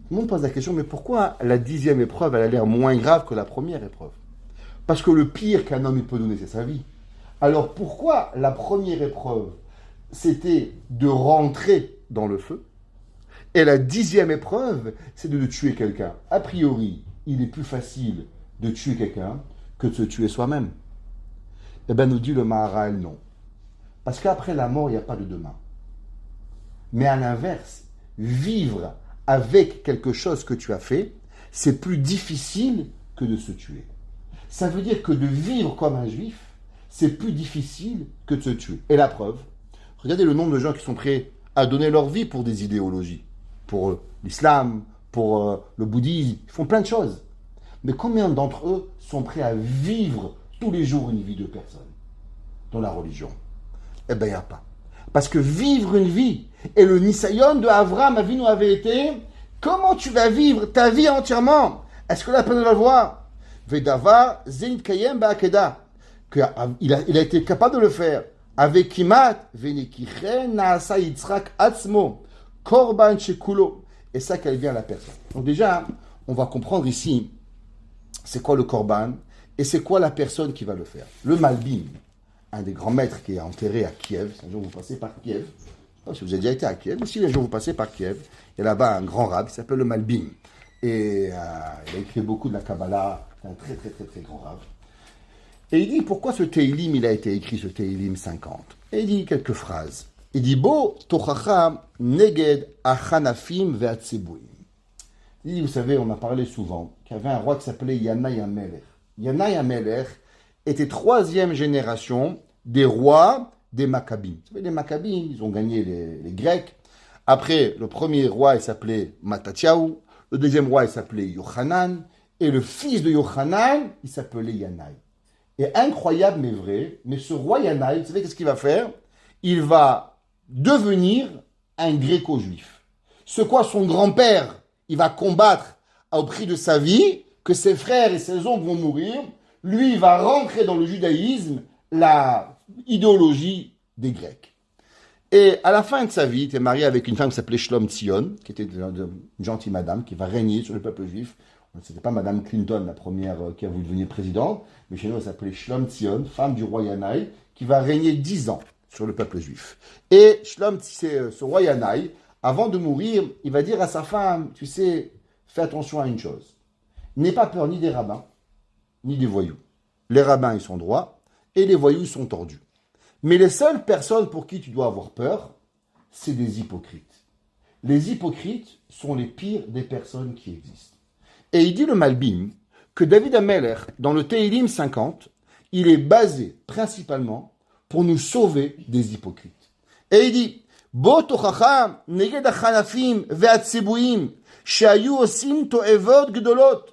Tout le monde pose la question, mais pourquoi la 10e épreuve, elle a l'air moins grave que la première épreuve? Parce que le pire qu'un homme il peut donner, c'est sa vie. Alors pourquoi la première épreuve, c'était de rentrer dans le feu, et la 10e épreuve, c'est de tuer quelqu'un? A priori, il est plus facile de tuer quelqu'un que de se tuer soi-même. Eh bien, nous dit le Maharal, non. Parce qu'après la mort, il n'y a pas de demain. Mais à l'inverse, vivre avec quelque chose que tu as fait, c'est plus difficile que de se tuer. Ça veut dire que de vivre comme un juif, c'est plus difficile que de se tuer. Et la preuve, regardez le nombre de gens qui sont prêts à donner leur vie pour des idéologies. Pour l'islam, pour le bouddhisme, ils font plein de choses. Mais combien d'entre eux sont prêts à vivre tous les jours une vie de personne dans la religion? Eh bien, il n'y a pas. Parce que vivre une vie, et le Nisayon de Avram Avinu avait été, comment tu vas vivre ta vie entièrement? Est-ce que la personne va le voir? Vedava Zin Kayem Ba'akeda. Il a été capable de le faire. Avec Kimat, Venikichen Naasa Yitzhak Atzmo, Korban Shekulo. Et ça, qu'elle vient à la personne. Donc déjà, on va comprendre ici, c'est quoi le Korban, et c'est quoi la personne qui va le faire. Le Malbim, un des grands maîtres qui est enterré à Kiev, si un jour vous passez par Kiev, je ne sais pas si vous avez déjà été à Kiev, mais si un jour vous passez par Kiev, il y a là-bas un grand rab qui s'appelle le Malbim. Et il a écrit beaucoup de la Kabbalah, c'est un très très très très grand rab. Et il dit pourquoi ce Teilim, il a été écrit, ce Teilim 50. Et il dit quelques phrases. Il dit Bo tochacha neged achanafim ve'atzibouim. Il dit, vous savez, on a parlé souvent qu'il y avait un roi qui s'appelait Yanaï Amelech. Yanaï Amelech était troisième génération des rois des Maccabim. Vous savez, les Maccabim, ils ont gagné les Grecs. Après, le premier roi, il s'appelait Mattathiaou. Le deuxième roi, il s'appelait Yochanan. Et le fils de Yochanan, il s'appelait Yanaï. Et incroyable mais vrai, mais ce roi Yanaï, vous savez qu'est-ce qu'il va faire? Il va devenir un gréco-juif. Ce quoi son grand-père, il va combattre au prix de sa vie, que ses frères et ses oncles vont mourir. Lui, il va rentrer dans le judaïsme, la idéologie des Grecs. Et à la fin de sa vie, il était marié avec une femme qui s'appelait Shlom Tzion, qui était une gentille madame, qui va régner sur le peuple juif. C'était pas Madame Clinton, la première qui a voulu devenir présidente, mais chez nous, elle s'appelait Shlom Tzion, femme du roi Yanaï, qui va régner 10 ans sur le peuple juif. Et ce roi Yanaï, avant de mourir, il va dire à sa femme, tu sais, fais attention à une chose. N'aie pas peur ni des rabbins, ni des voyous. Les rabbins, ils sont droits, et les voyous, ils sont tordus. Mais les seules personnes pour qui tu dois avoir peur, c'est des hypocrites. Les hypocrites sont les pires des personnes qui existent. Et il dit le Malbim que David Amelech, dans le Teilim 50, il est basé principalement pour nous sauver des hypocrites. Et il dit Bo tochacha neged achanafim ve'atzibouim shehayu osim to'evot gdolot.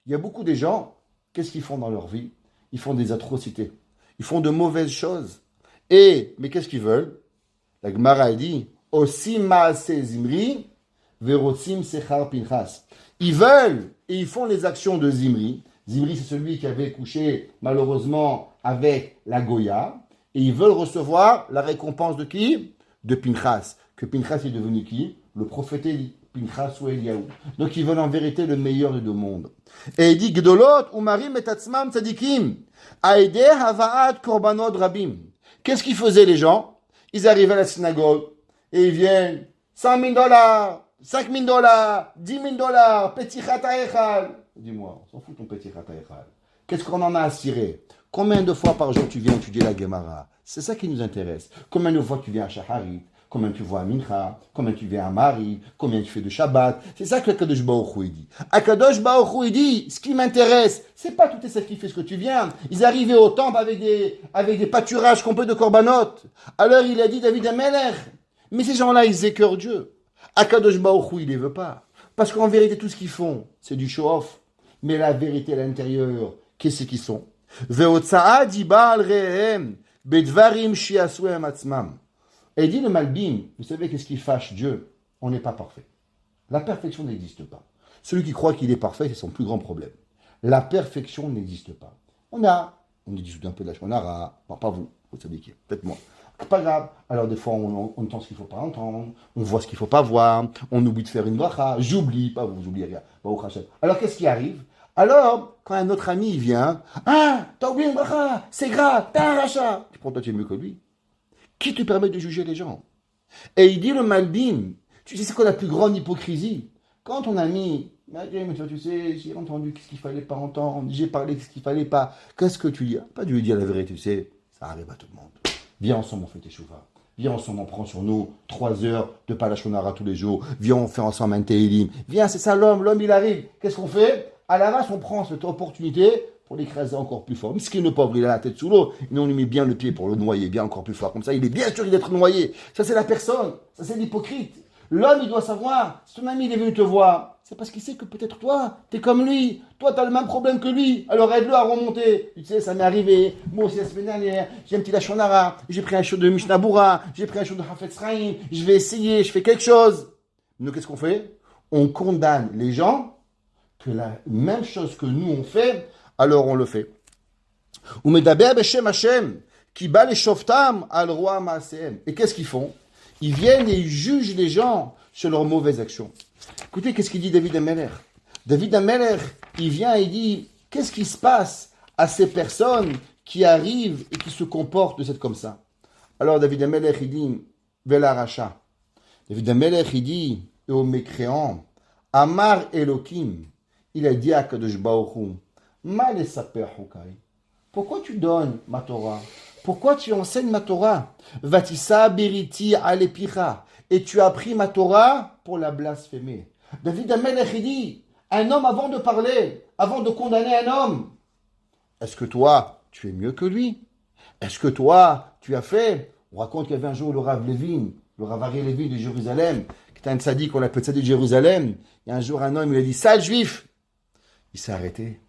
Il y a beaucoup de gens, qu'est-ce qu'ils font dans leur vie? Ils font des atrocités. Ils font de mauvaises choses. Mais qu'est-ce qu'ils veulent? La Gemara dit Osim ma'ase zimri ve'rotzim sechar pinchas. Ils veulent et ils font les actions de Zimri. Zimri, c'est celui qui avait couché malheureusement avec la Goya. Et ils veulent recevoir la récompense de qui? De Pinchas. Que Pinchas est devenu qui? Le prophète Élie. Pinchas ou Eliaou. Donc ils veulent en vérité le meilleur des deux mondes. Et il dit Gdolot umarim et atzmam tzadikim. Aïdeh havaat korbanot rabim. Qu'est-ce qu'ils faisaient les gens? Ils arrivaient à la synagogue et ils viennent $100,000. $5,000, $10,000, petit chataïchal. Dis-moi, on s'en fout ton petit chataïchal. Qu'est-ce qu'on en a à cirer? Combien de fois par jour tu viens étudier la Gemara? C'est ça qui nous intéresse. Combien de fois tu viens à Shacharit? Combien tu vois à Mincha? Combien tu viens à Marie? Combien tu fais de Shabbat? C'est ça que Akadosh Baruch Hu dit. Akadosh Baruch Hu dit, ce qui m'intéresse, c'est pas tous tes sacrifices que tu viens. Ils arrivaient au temple avec des pâturages complets de korbanot. Alors il a dit David Amelech. Mais ces gens-là, ils écœurent Dieu. Akadosh Baruch Hu, il les veut pas. Parce qu'en vérité, tout ce qu'ils font, c'est du show-off. Mais la vérité à l'intérieur, qu'est-ce qu'ils sont? Et dit le Malbim, vous savez qu'est-ce qui fâche Dieu? On n'est pas parfait. La perfection n'existe pas. Celui qui croit qu'il est parfait, c'est son plus grand problème. La perfection n'existe pas. On dit un peu de la shonara, pas vous savez qui, peut-être moi. Pas grave. Alors des fois, on entend ce qu'il ne faut pas entendre, on voit ce qu'il ne faut pas voir, on oublie de faire une bracha, j'oublie, pas vous oubliez rien. Alors qu'est-ce qui arrive? Alors, quand un autre ami il vient, t'as oublié une bracha, c'est grave, t'as un rachat. Pourtant tu es mieux que lui. Qui te permet de juger les gens? Et il dit le Malbim, tu sais c'est quoi la plus grande hypocrisie? Quand ton ami, tu sais, j'ai entendu ce qu'il fallait pas entendre, j'ai parlé ce qu'il fallait pas, qu'est-ce que tu dis? Pas de lui dire la vérité, tu sais, ça arrive à tout le monde. Viens ensemble, on fait tes chouvas. Viens ensemble, on prend sur nous 3 heures de palachonara tous les jours. Viens, on fait ensemble un télim. Viens, c'est ça l'homme il arrive. Qu'est-ce qu'on fait? À la vache, on prend cette opportunité pour l'écraser encore plus fort. Miskin le pauvre, il a la tête sous l'eau. Et on lui met bien le pied pour le noyer, bien encore plus fort. Comme ça, il est bien sûr d'être noyé. Ça, c'est la personne. Ça, c'est l'hypocrite. L'homme, il doit savoir, si ton ami il est venu te voir, c'est parce qu'il sait que peut-être toi, t'es comme lui. Toi, t'as le même problème que lui. Alors aide-le à remonter. Tu sais, ça m'est arrivé. Moi aussi, la semaine dernière, j'ai un petit Lachonara, j'ai pris un show de Mishnah Bura, j'ai pris un show de Hafetz Chaim, je vais essayer, je fais quelque chose. Nous, qu'est-ce qu'on fait? On condamne les gens que la même chose que nous on fait, alors on le fait. Umedaber b'shem Hashem, ki ba leshoftam al roa ma'asehem. Et qu'est-ce qu'ils font? Ils viennent et ils jugent les gens sur leurs mauvaises actions. Écoutez, qu'est-ce qu'il dit David Ameler? David Ameler, il vient et dit, qu'est-ce qui se passe à ces personnes qui arrivent et qui se comportent de cette comme ça? Alors David Ameler, il dit, Vela Racha. David Ameler, il dit, et aux mécréants, Amar Elokim, il a dit à Kadosh Baruch Hu, Mal esaper hukai. Pourquoi tu donnes ma Torah? Pourquoi tu enseignes ma Torah? Vatissa beriti alepicha. Et tu as pris ma Torah pour la blasphémer. David Amelech, il dit, un homme avant de parler, avant de condamner un homme, est-ce que toi, tu es mieux que lui? Est-ce que toi, tu as fait? On raconte qu'il y avait un jour le Rav Levin, le Rav Ari Levin de Jérusalem, qui était un tzaddik, on l'appelle tzaddik de Jérusalem. Il y a un jour un homme, il a dit, sale juif. Il s'est arrêté.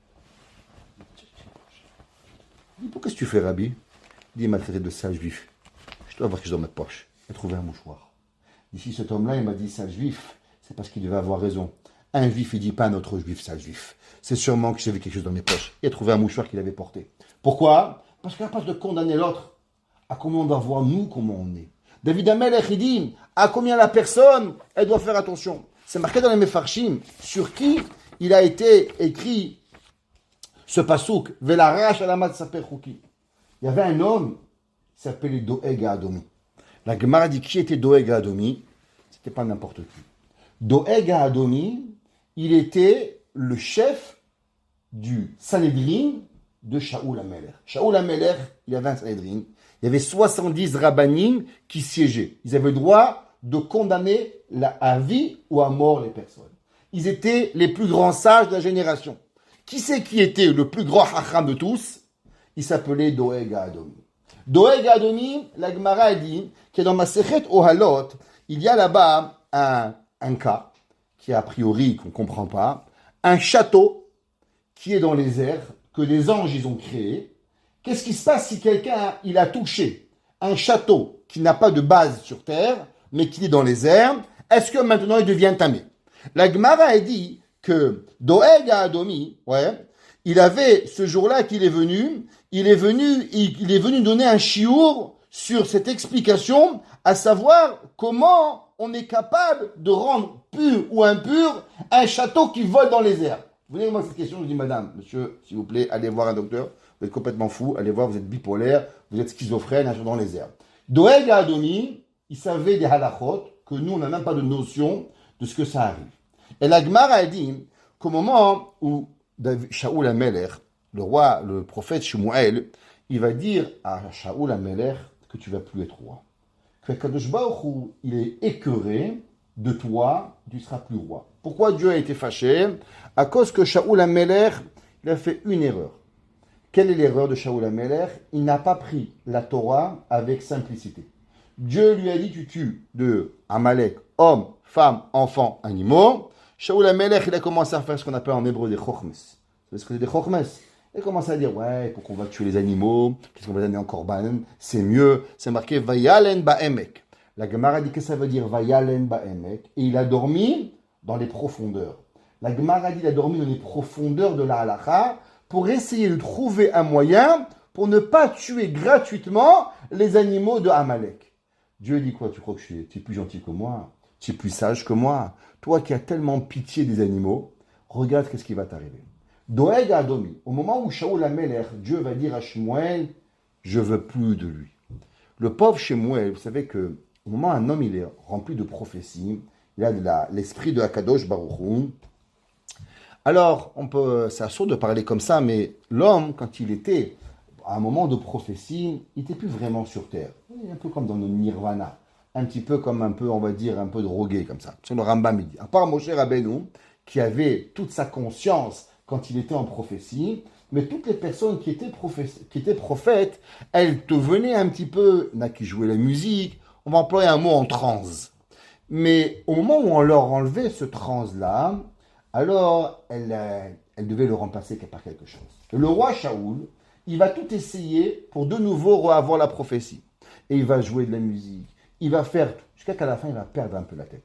Il dit, pourquoi est-ce que tu fais, Rabbi? Il dit, il m'a traité de sale juif. Je dois voir que je dans ma poche. Il a trouvé un mouchoir. D'ici cet homme-là, il m'a dit sale juif. C'est parce qu'il devait avoir raison. Un juif, il dit pas un autre juif sale juif. C'est sûrement que j'avais quelque chose dans mes poches. Il a trouvé un mouchoir qu'il avait porté. Pourquoi? Parce qu'à place de condamner l'autre, à combien on doit voir nous comment on est. David Amelech, il dit, à combien la personne, elle doit faire attention. C'est marqué dans les Mefarshim, sur qui il a été écrit ce pasouk, Velarash alamat saper chuki. Il y avait un homme qui s'appelait Doeg Adomi. La Gemara dit qui était Doeg Adomi? C'était pas n'importe qui. Doeg Adomi, il était le chef du Sanhedrin de Shaoul HaMelech. Shaoul HaMelech, il y avait un Sanhedrin. Il y avait 70 rabbanim qui siégeaient. Ils avaient le droit de condamner à vie ou à mort les personnes. Ils étaient les plus grands sages de la génération. Qui c'est qui était le plus grand hacham de tous? Il s'appelait Doeg Adomi. Doeg Adomi, la Gemara a dit que dans Masechet Ohalot, il y a là-bas un cas qui a priori qu'on ne comprend pas, un château qui est dans les airs, que les anges ils ont créé. Qu'est-ce qui se passe si quelqu'un il a touché un château qui n'a pas de base sur terre, mais qui est dans les airs? Est-ce que maintenant il devient tamé? La Gemara a dit que Doeg Adomi, il avait ce jour-là qu'il est venu, il est venu donner un chiour sur cette explication, à savoir comment on est capable de rendre pur ou impur un château qui vole dans les airs. Vous voyez moi cette question, je dis madame, monsieur, s'il vous plaît, allez voir un docteur, vous êtes complètement fou, allez voir, vous êtes bipolaire, vous êtes schizophrène, un jour dans les airs. Doeg Adomi, il savait des halachot que nous on n'a même pas de notion de ce que ça arrive. Et la Gemara a dit qu'au moment où Shaoul HaMelech, le roi, le prophète Shmuel, il va dire à Shaoul HaMelech que tu vas plus être roi. Que Kadosh Baruch Hu, il est écœuré de toi, tu seras plus roi. Pourquoi Dieu a été fâché? À cause que Shaoul HaMelech, il a fait une erreur. Quelle est l'erreur de Shaoul HaMelech? Il n'a pas pris la Torah avec simplicité. Dieu lui a dit tu tues de Amalek, hommes, femmes, enfants, animaux. Shaoul HaMelech, il a commencé à faire ce qu'on appelle en hébreu des chokhmes. Vous savez ce que c'est des chokhmes? Il a commencé à dire, ouais, pour qu'on va tuer les animaux, qu'est-ce qu'on va donner en korban? C'est mieux. C'est marqué, Vayalen ba'emek. La Gemara dit que ça veut dire Vayalen ba'emek. Et il a dormi dans les profondeurs. La Gemara dit qu'il a dormi dans les profondeurs de la halakha pour essayer de trouver un moyen pour ne pas tuer gratuitement les animaux de Amalek. Dieu dit quoi? Tu crois que tu es plus gentil que moi? Tu es plus sage que moi? Toi qui as tellement pitié des animaux, regarde qu'est-ce qui va t'arriver. Doeg Adomi, au moment où Shaoul HaMelech, Dieu va dire à Shmuel, je veux plus de lui. Le pauvre Shmuel, vous savez que au moment où un homme il est rempli de prophéties, il a l'esprit de Akadosh Baruch Hu. Alors, c'est absurde de parler comme ça, mais l'homme, quand il était à un moment de prophétie, il n'était plus vraiment sur terre. Un peu comme dans le Nirvana. Un petit peu comme on va dire, un peu drogué comme ça. C'est le Rambam, il dit. À part Moshe Rabbeinu, qui avait toute sa conscience quand il était en prophétie, mais toutes les personnes qui étaient prophètes, elles te venaient un petit peu, il y en a qui jouaient la musique, on va employer un mot en transe. Mais au moment où on leur enlevait ce trans-là, alors elle devait le remplacer par quelque chose. Et le roi Shaoul, il va tout essayer pour de nouveau avoir la prophétie. Et il va jouer de la musique, il va faire tout, jusqu'à qu'à la fin, il va perdre un peu la tête.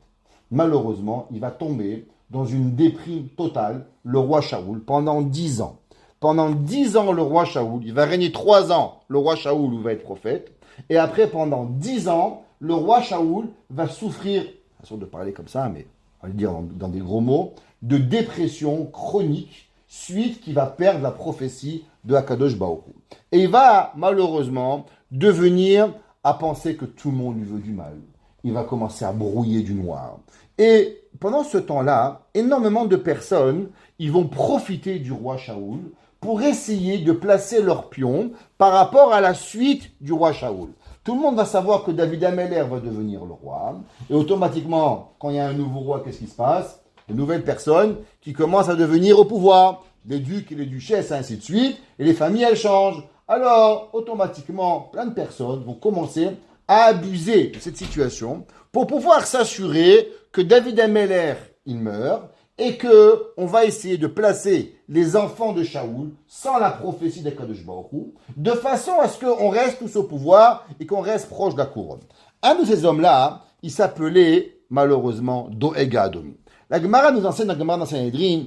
Malheureusement, il va tomber dans une déprime totale, le roi Shaoul, pendant 10 ans. Pendant 10 ans, le roi Shaoul, il va régner 3 ans, le roi Shaoul, où il va être prophète. Et après, pendant 10 ans, le roi Shaoul va souffrir, façon de parler comme ça, mais on va le dire dans des gros mots, de dépression chronique, suite qu'il va perdre la prophétie de Akadosh Baruch Hu. Et il va, malheureusement, devenir à penser que tout le monde lui veut du mal. Il va commencer à brouiller du noir. Et pendant ce temps-là, énormément de personnes, ils vont profiter du roi Shaoul pour essayer de placer leur pion par rapport à la suite du roi Shaoul. Tout le monde va savoir que David Ameller va devenir le roi. Et automatiquement, quand il y a un nouveau roi, qu'est-ce qui se passe? De nouvelles personnes qui commencent à devenir au pouvoir. Les ducs et les duchesses, ainsi de suite. Et les familles, elles changent. Alors, automatiquement, plein de personnes vont commencer à abuser de cette situation pour pouvoir s'assurer que David Ameller, il meurt, et que on va essayer de placer les enfants de Shaoul sans la prophétie d'Akadosh Baruch Hu, de façon à ce qu'on reste tous au pouvoir et qu'on reste proche de la couronne. Un de ces hommes-là, il s'appelait malheureusement Doeg Adomi. La Gemara nous enseigne, la Gemara dans Sanhedrin,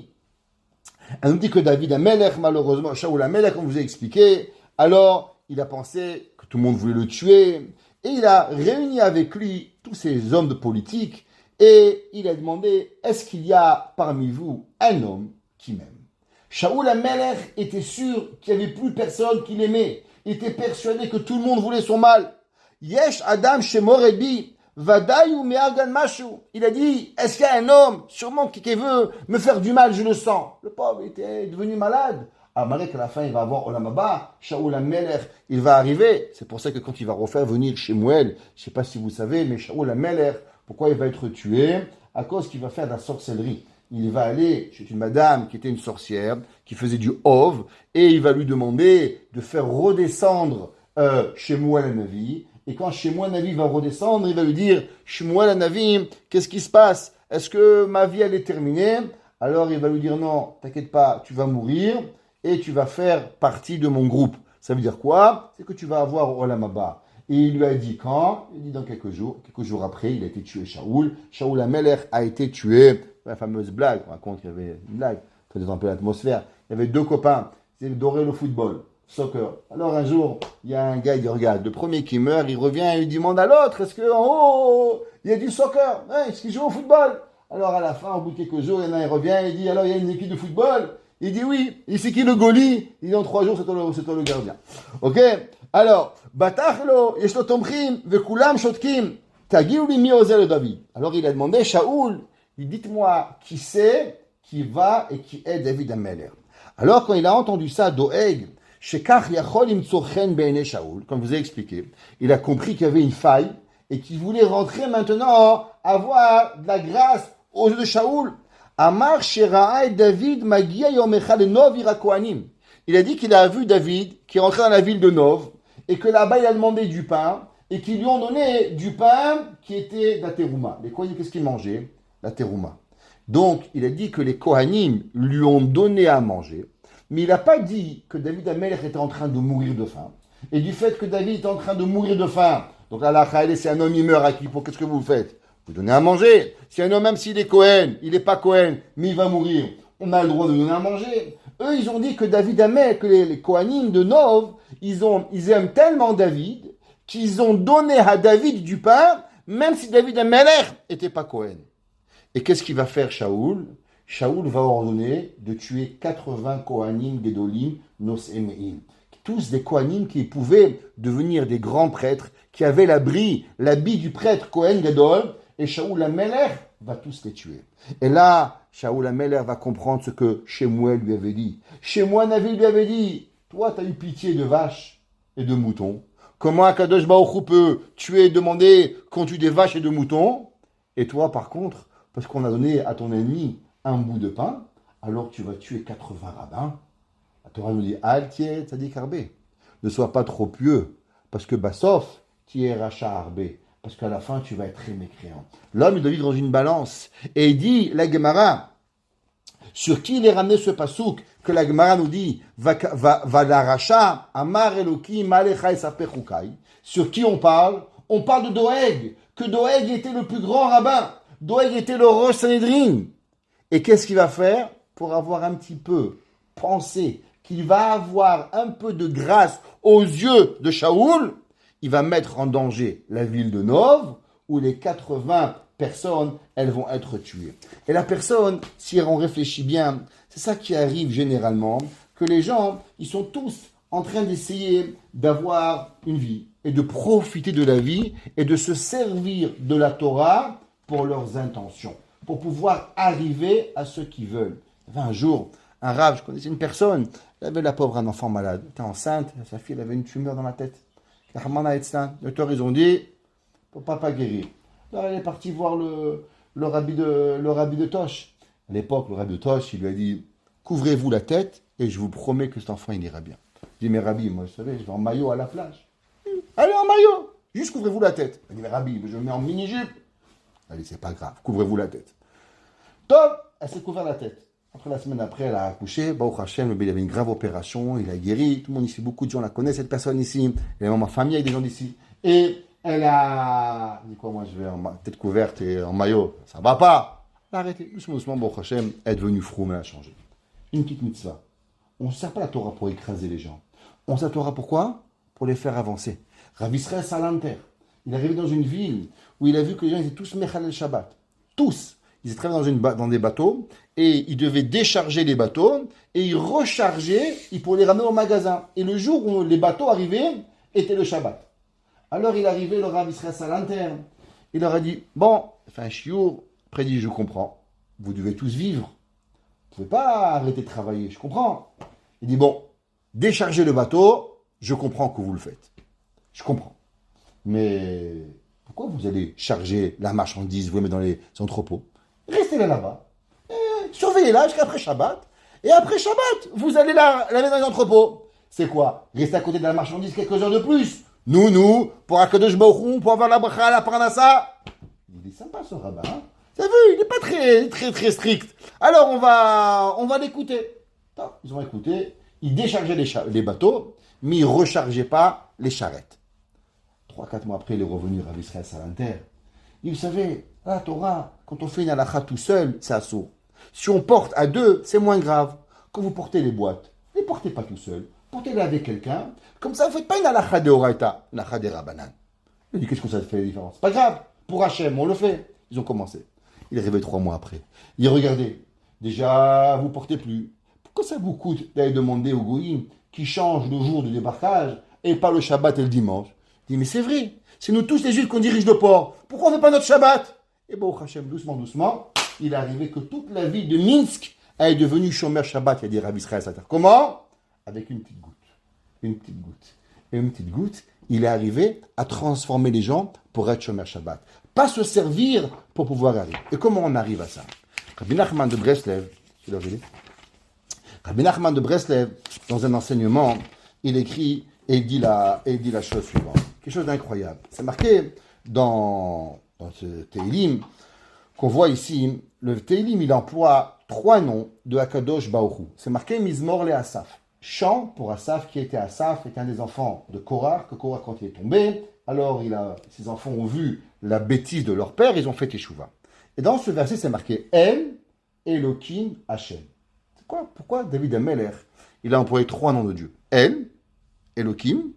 elle nous dit que David Ameller, malheureusement, Shaoul Ameller, comme je vous ai expliqué, alors il a pensé que tout le monde voulait le tuer, et il a réuni avec lui tous ces hommes de politique, et il a demandé, est-ce qu'il y a parmi vous un homme qui m'aime? Shaoul Ameller était sûr qu'il n'y avait plus personne qui l'aimait. Il était persuadé que tout le monde voulait son mal. Yesh Adam Shemorebi, Vadaï ou Me'argan Mashu. Il a dit, est-ce qu'il y a un homme, sûrement qui veut me faire du mal, je le sens. Le pauvre était devenu malade. Malgré qu'à la fin, il va avoir Olam Haba, Shaoul Ameller, il va arriver. C'est pour ça que quand il va refaire venir Shemuel, je ne sais pas si vous savez, mais Shaoul Ameller, pourquoi il va être tué? À cause qu'il va faire de la sorcellerie. Il va aller chez une madame qui était une sorcière, qui faisait du hov, et il va lui demander de faire redescendre Shemuel Hanavi. Et quand Shemuel Hanavi va redescendre, il va lui dire, Shemuel Hanavi, qu'est-ce qui se passe? Est-ce que ma vie, elle est terminée? Alors il va lui dire, non, t'inquiète pas, tu vas mourir, et tu vas faire partie de mon groupe. Ça veut dire quoi? C'est que tu vas avoir Olam Haba. Et il lui a dit quand? Il dit dans quelques jours. Quelques jours après, il a été tué Shaoul. Shaoul Ameller a été tué. La fameuse blague. On raconte qu'il y avait une blague. Ça détend un peu l'atmosphère. Il y avait deux copains. Ils adoraient le football. Soccer. Alors un jour, il y a un gars, il dit, regarde, le premier qui meurt, il revient et il demande à l'autre, est-ce qu'en haut, il y a du soccer? Est-ce qu'il joue au football? Alors à la fin, au bout de quelques jours, il y en a un, il revient et il dit, alors il y a une équipe de football? Il dit oui. Et c'est qui le goalie? Il dit dans 3 jours, c'est toi le gardien. Ok? Alors, Batachlo, Yeshlo Tomchim, Vekulam Shotkim, Tagiou li mi ozel le David. Alors il a demandé, Shaoul, dites-moi qui c'est qui va et qui est David Ameller. Alors quand il a entendu ça, Doeg, Shekach Yachol Imtsochen Be'ene Shaoul, comme je vous ai expliqué, il a compris qu'il y avait une faille et qu'il voulait rentrer maintenant, avoir de la grâce aux yeux de Shaoul. Amar Shera'a David Magia Yomecha le Nov ira Kohanim. Il a dit qu'il a vu David qui est rentré dans la ville de Nov et que là-bas il a demandé du pain et qu'ils lui ont donné du pain qui était de la terouma. Les Kohanim, qu'est-ce qu'ils mangeaient? La terouma. Donc il a dit que les Kohanim lui ont donné à manger, mais il n'a pas dit que David Ameller était en train de mourir de faim. Et du fait que David est en train de mourir de faim, donc là, c'est un homme, il meurt à qui? Pour qu'est-ce que vous faites? Vous donnez à manger. Si un homme, même s'il est Cohen, il n'est pas Cohen, mais il va mourir, on a le droit de donner à manger. Eux, ils ont dit que David Ameller, que les Kohanim de Nov, ils aiment tellement David, qu'ils ont donné à David du pain, même si David Ameller n'était pas Cohen. Et qu'est-ce qu'il va faire Shaoul? Shaoul va ordonner de tuer 80 Kohanim Gedolim Nosemeim. Tous des Kohanim qui pouvaient devenir des grands prêtres, qui avaient l'habit du prêtre Kohen Gadol, et Shaoul Ameller va tous les tuer. Et là, Shaoul Ameller va comprendre ce que Shemuel lui avait dit. Shemuel lui avait dit, toi, tu as eu pitié de vaches et de moutons. Comment Akadosh Baruch Hu peut tuer et demander qu'on tue des vaches et de moutons? Et toi, par contre, parce qu'on a donné à ton ennemi un bout de pain, alors tu vas tuer 80 rabbins. La Torah nous dit, Altier Tzadik Harbe. Ne sois pas trop pieux, parce que Bassof, Tier Racha Harbe. parce qu'à la fin, tu vas être très mécréant. L'homme, il doit vivre dans une balance. Et il dit, la Gemara, sur qui il est ramené ce pasouk, que la Gemara nous dit, va la racha, amar elokim, alecha esapechukai. Sur qui on parle? On parle de Doeg, que Doeg était le plus grand rabbin. Doeg était le Rosh Sanhedrin. Et qu'est-ce qu'il va faire? Pour avoir un petit peu pensé qu'il va avoir un peu de grâce aux yeux de Shaoul, il va mettre en danger la ville de Nov, où les 80 personnes, elles vont être tuées. Et la personne, si on réfléchit bien, c'est ça qui arrive généralement, que les gens, ils sont tous en train d'essayer d'avoir une vie et de profiter de la vie et de se servir de la Torah pour leurs intentions, pour pouvoir arriver à ce qu'ils veulent. Il y avait un jour, un rave, je connaissais une personne, il avait la pauvre un enfant malade, elle était enceinte, sa fille elle avait une tumeur dans la tête. Les docteurs, ils ont dit, il ne peut pas guérir. Alors elle est partie voir le rabbi de Tosh. À l'époque, le rabbi de Tosh, il lui a dit, couvrez-vous la tête et je vous promets que cet enfant, il ira bien. Il dit, mais rabbi, moi, je savais, je vais en maillot à la plage. Allez, en maillot, juste couvrez-vous la tête. Il dit, mais rabbi, je me mets en mini-jupe. Allez, c'est pas grave, couvrez-vous la tête. Top, elle s'est couvert la tête. Après, la semaine après, elle a accouché. Baruch Hashem, le bébé avait une grave opération. Il a guéri. Tout le monde ici, beaucoup de gens la connaissent, cette personne ici. Elle est dans ma famille avec des gens d'ici. Et elle a dit quoi, moi, je vais en tête couverte et en maillot. Ça va pas. Elle a arrêté. Doucement, Baruch Hashem, elle est devenue froum, elle a changé. Une petite mitzvah. On ne sert pas la Torah pour écraser les gens. On sert la Torah pourquoi? Pour les faire avancer. Rav Israël Salanter, il est arrivé dans une ville où il a vu que les gens étaient tous Mechalel Shabbat. Tous. Ils étaient travaillés dans des bateaux et ils devaient décharger les bateaux et ils rechargeaient pour les ramener au magasin. Et le jour où les bateaux arrivaient, était le Shabbat. Alors il arrivait, le Rav Israël Salanter. Il leur a dit, bon, fait un chiour. Après il dit, je comprends. Vous devez tous vivre. Vous ne pouvez pas arrêter de travailler, je comprends. Il dit, bon, déchargez le bateau, je comprends que vous le faites. Je comprends. Mais pourquoi vous allez charger la marchandise, vous la mettez dans les entrepôts? Restez là-bas. Surveillez-la jusqu'après Shabbat. Et après Shabbat, vous allez la mettre dans les entrepôts. C'est quoi? Restez à côté de la marchandise quelques heures de plus. Nous, pour Akadosh Baruch Hu, pour avoir la bracha, la parnassa. Il est sympa ce rabbin. Hein? Vous avez vu, il n'est pas très strict. Alors on va l'écouter. Ils ont écouté. Ils déchargeaient les bateaux, mais ils ne rechargeaient pas les charrettes. 3-4 mois après, il est revenu Rav Israël Salanter. Il vous savez, la Torah, quand on fait une halakha tout seul, c'est assourd. Si on porte à deux, c'est moins grave. Quand vous portez les boîtes, ne les portez pas tout seul. Portez-les avec quelqu'un. Comme ça, vous ne faites pas une halakha de Horaïta, une halakha de Rabbanan. Il dit, qu'est-ce que ça fait la différence? C'est pas grave. Pour Hachem, on le fait. Ils ont commencé. Il est arrivé 3 mois après. Il regardez. Déjà, vous ne portez plus. Pourquoi ça vous coûte d'aller demander au Goïm qui change le jour de débarquage et pas le Shabbat et le dimanche? Il dit, mais c'est vrai. C'est nous tous les Juifs qu'on dirige le port. Pourquoi on ne fait pas notre Shabbat? Et bon, Hachem, doucement, il est arrivé que toute la ville de Minsk est devenue Shomer Shabbat, il y a des Rav Israël Salanter. Comment? Avec une petite goutte. Une petite goutte. Et une petite goutte, il est arrivé à transformer les gens pour être Shomer Shabbat. Pas se servir pour pouvoir arriver. Et comment on arrive à ça? Rabbi Nachman de Breslev, Rabbi Nachman de Breslev, dans un enseignement, il écrit et il dit la chose suivante. Quelque chose d'incroyable. C'est marqué dans ce Tehillim qu'on voit ici. Le Tehillim, il emploie 3 noms de Akadosh Baruch Hu. C'est marqué Mizmor le Asaf. Chant pour Asaf, qui était Asaf, était un des enfants de Korah, que Korah, quand il est tombé, alors ses enfants ont vu la bêtise de leur père, ils ont fait Teshuvah. Et dans ce verset, c'est marqué El, Elohim, Hashem. C'est quoi? Pourquoi David Ameler, il a employé 3 noms de Dieu? El, Elohim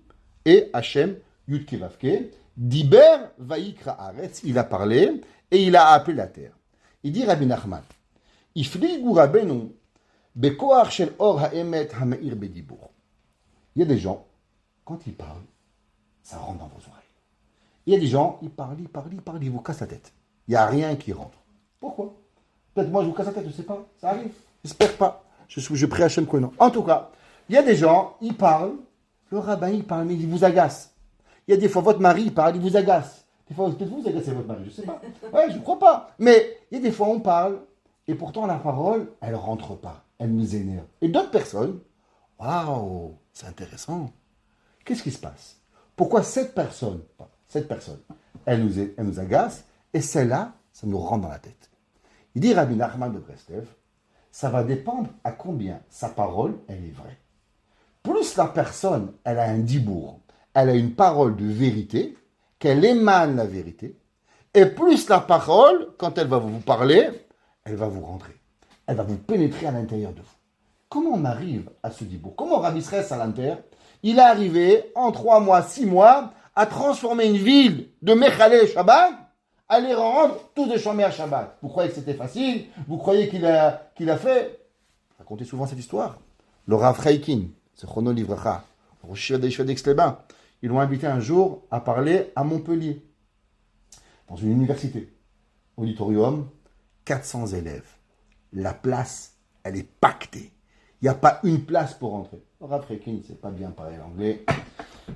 et Hashem, Yud Kevavke. Diber Vaikra Aretz, il a parlé et il a appelé la terre. Il dit Rabbi Nachman, Ifligu Rabbeinu bekoach shel or ha'emet ha'meir bedibour. Il y a des gens, quand ils parlent, ça rentre dans vos oreilles. Il y a des gens, ils parlent, ils vous cassent la tête. Il n'y a rien qui rentre. Pourquoi? Peut-être moi je vous casse la tête, je ne sais pas. Ça arrive. J'espère pas. Je prie Hachem que non. En tout cas, il y a des gens, ils parlent, le rabbin il parle, mais il vous agace. Il y a des fois, votre mari, il parle, il vous agace. Des fois, peut-être vous agacez votre mari, je ne sais pas. Ouais, je ne crois pas. Mais il y a des fois, on parle, et pourtant, la parole, elle ne rentre pas. Elle nous énerve. Et d'autres personnes, waouh, c'est intéressant. Qu'est-ce qui se passe? Pourquoi cette personne, elle nous agace, et celle-là, ça nous rentre dans la tête. Il dit Rabbi Nachman de Breslev, ça va dépendre à combien sa parole, elle est vraie. Plus la personne, elle a un dibour, elle a une parole de vérité, qu'elle émane la vérité, et plus la parole, quand elle va vous parler, elle va vous rentrer. Elle va vous pénétrer à l'intérieur de vous. Comment on arrive à ce dibour? Comment Rabbi Israël Salanter, il est arrivé en 3 mois, 6 mois, à transformer une ville de Mechalel Shabbat, à les rendre tous des chômeurs Shabbat. Vous croyez que c'était facile? Vous croyez qu'il a fait? Racontez souvent cette histoire. Le Rav Reikin, c'est Chrono Livracha, Rosh Hashanah d'Aix-les-Bains. Ils l'ont invité un jour à parler à Montpellier, dans une université. Auditorium, 400 élèves. La place, elle est pactée. Il n'y a pas une place pour entrer. Le Rav Reikin, il ne sait pas bien parler l'anglais.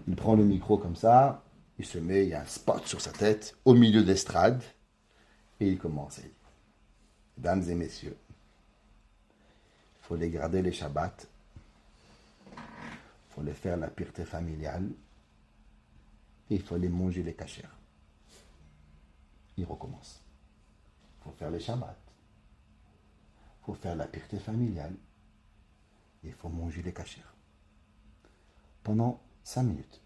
Il prend le micro comme ça, il se met, il y a un spot sur sa tête, au milieu d'estrade, et il commence. Mesdames et messieurs, il faut les garder les Shabbats, il faut les faire la pureté familiale, et il faut les manger les cachers. Il recommence. Il faut faire les Shabbats, il faut faire la pureté familiale, et il faut manger les cachers. Pendant 5 minutes.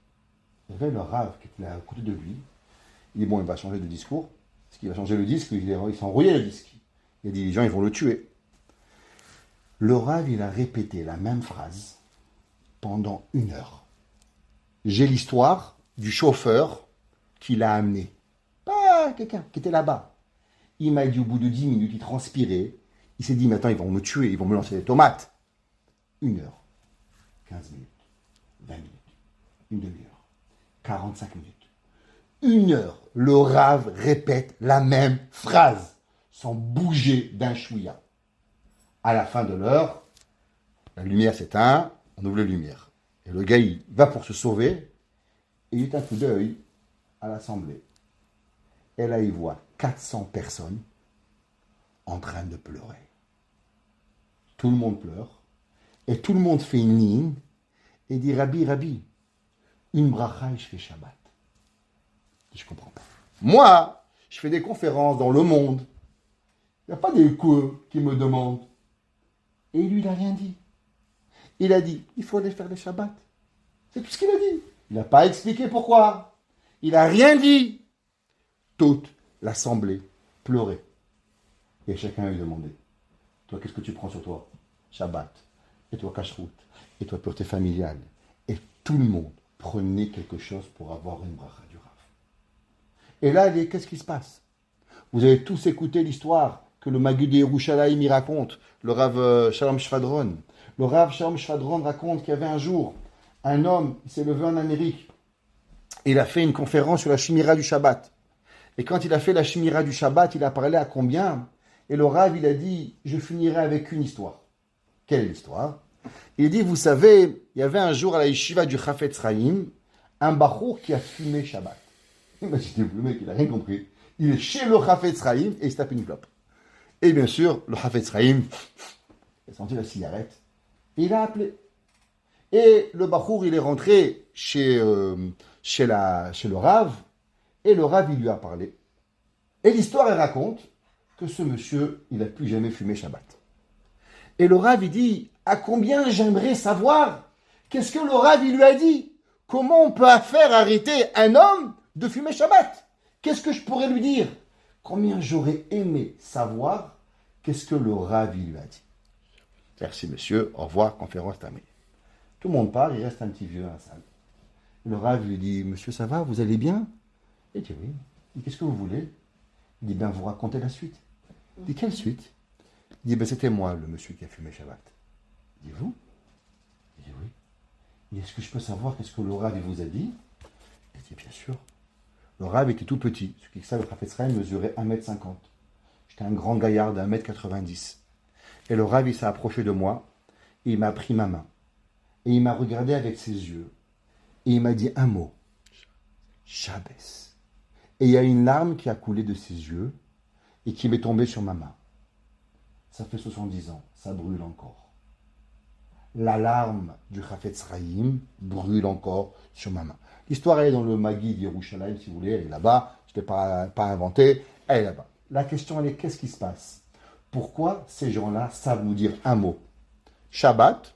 Il y avait le Rav qui était à côté de lui. Il dit, bon, il va changer de discours. Parce qu'il va changer le disque, il s'est enrouillé le disque. Il a dit, les gens, ils vont le tuer. Le Rav, il a répété la même phrase pendant 1 heure. J'ai l'histoire du chauffeur qui l'a amené. Pas quelqu'un qui était là-bas. Il m'a dit, au bout de 10 minutes, il transpirait. Il s'est dit, maintenant, ils vont me tuer, ils vont me lancer des tomates. 1 heure, 15 minutes, 20 minutes, une demi-heure. 45 minutes. 1 heure, le Rav répète la même phrase, sans bouger d'un chouïa. À la fin de l'heure, la lumière s'éteint, on ouvre la lumière. Et le gars, il va pour se sauver, et il jette un coup d'œil à l'assemblée. Et là, il voit 400 personnes en train de pleurer. Tout le monde pleure, et tout le monde fait une ligne, et dit, Rabbi, une bracha et je fais Shabbat. Je comprends pas. Moi, je fais des conférences dans le monde. Il n'y a pas des cours qui me demandent. Et lui, il n'a rien dit. Il a dit, il faut aller faire les Shabbats. C'est tout ce qu'il a dit. Il n'a pas expliqué pourquoi. Il n'a rien dit. Toute l'assemblée pleurait. Et chacun lui demandait, toi, qu'est-ce que tu prends sur toi? Shabbat. Et toi, Kashrut. Et toi, pureté familiale. Et tout le monde prenez quelque chose pour avoir une bracha du Rav. Et là, qu'est-ce qui se passe? Vous avez tous écouté l'histoire que le Maggid de Yerushalayim y raconte, le Rav Shalom Shvadron. Le Rav Shalom Shvadron raconte qu'il y avait un jour, un homme, il s'est levé en Amérique, et il a fait une conférence sur la Shemira du Shabbat. Et quand il a fait la Shemira du Shabbat, il a parlé à combien? Et le Rav, il a dit, je finirai avec une histoire. Quelle est l'histoire? Il dit, vous savez, il y avait un jour à la yeshiva du Chafetz Chaim, un bachour qui a fumé Shabbat. Imaginez-vous, le mec, il n'a rien compris. Il est chez le Chafetz Chaim et il se tape une clope. Et bien sûr, le Chafetz Chaim, il a senti la cigarette et il a appelé. Et le bachour, il est rentré chez le Rav et le Rav, il lui a parlé. Et l'histoire, elle raconte que ce monsieur, il n'a plus jamais fumé Shabbat. Et le Rav, il dit, à combien j'aimerais savoir qu'est-ce que le Rav, il lui a dit? Comment on peut faire arrêter un homme de fumer Shabbat? Qu'est-ce que je pourrais lui dire? Combien j'aurais aimé savoir qu'est-ce que le Rav, il lui a dit. Merci monsieur, au revoir, conférence terminée. Tout le monde part, il reste un petit vieux dans la salle. Le Rav lui dit, monsieur, ça va, vous allez bien? Il dit, oui. Il dit, qu'est-ce que vous voulez? Il dit, ben, vous racontez la suite. Il dit, quelle suite? Il dit, ben, c'était moi, le monsieur qui a fumé Shabbat. Il dit, vous? Il dit, oui. Il dit, est-ce que je peux savoir qu'est-ce que le Rav il vous a dit? Il dit, bien sûr. Le Rav était tout petit. Ce qui savent, le Chafetz Chaim mesurait 1m50. J'étais un grand gaillard d'1m90. Et le Rav, il s'est approché de moi, et il m'a pris ma main. Et il m'a regardé avec ses yeux. Et il m'a dit un mot. Shabbos. Et il y a une larme qui a coulé de ses yeux, et qui m'est tombée sur ma main. Ça fait 70 ans, ça brûle encore. La larme du Chafetz Chaim brûle encore sur ma main. L'histoire elle est dans le Maggid Yerushalayim, si vous voulez, elle est là-bas. t'ai pas inventé, elle est là-bas. La question, elle est, qu'est-ce qui se passe? Pourquoi ces gens-là savent nous dire un mot? Shabbat,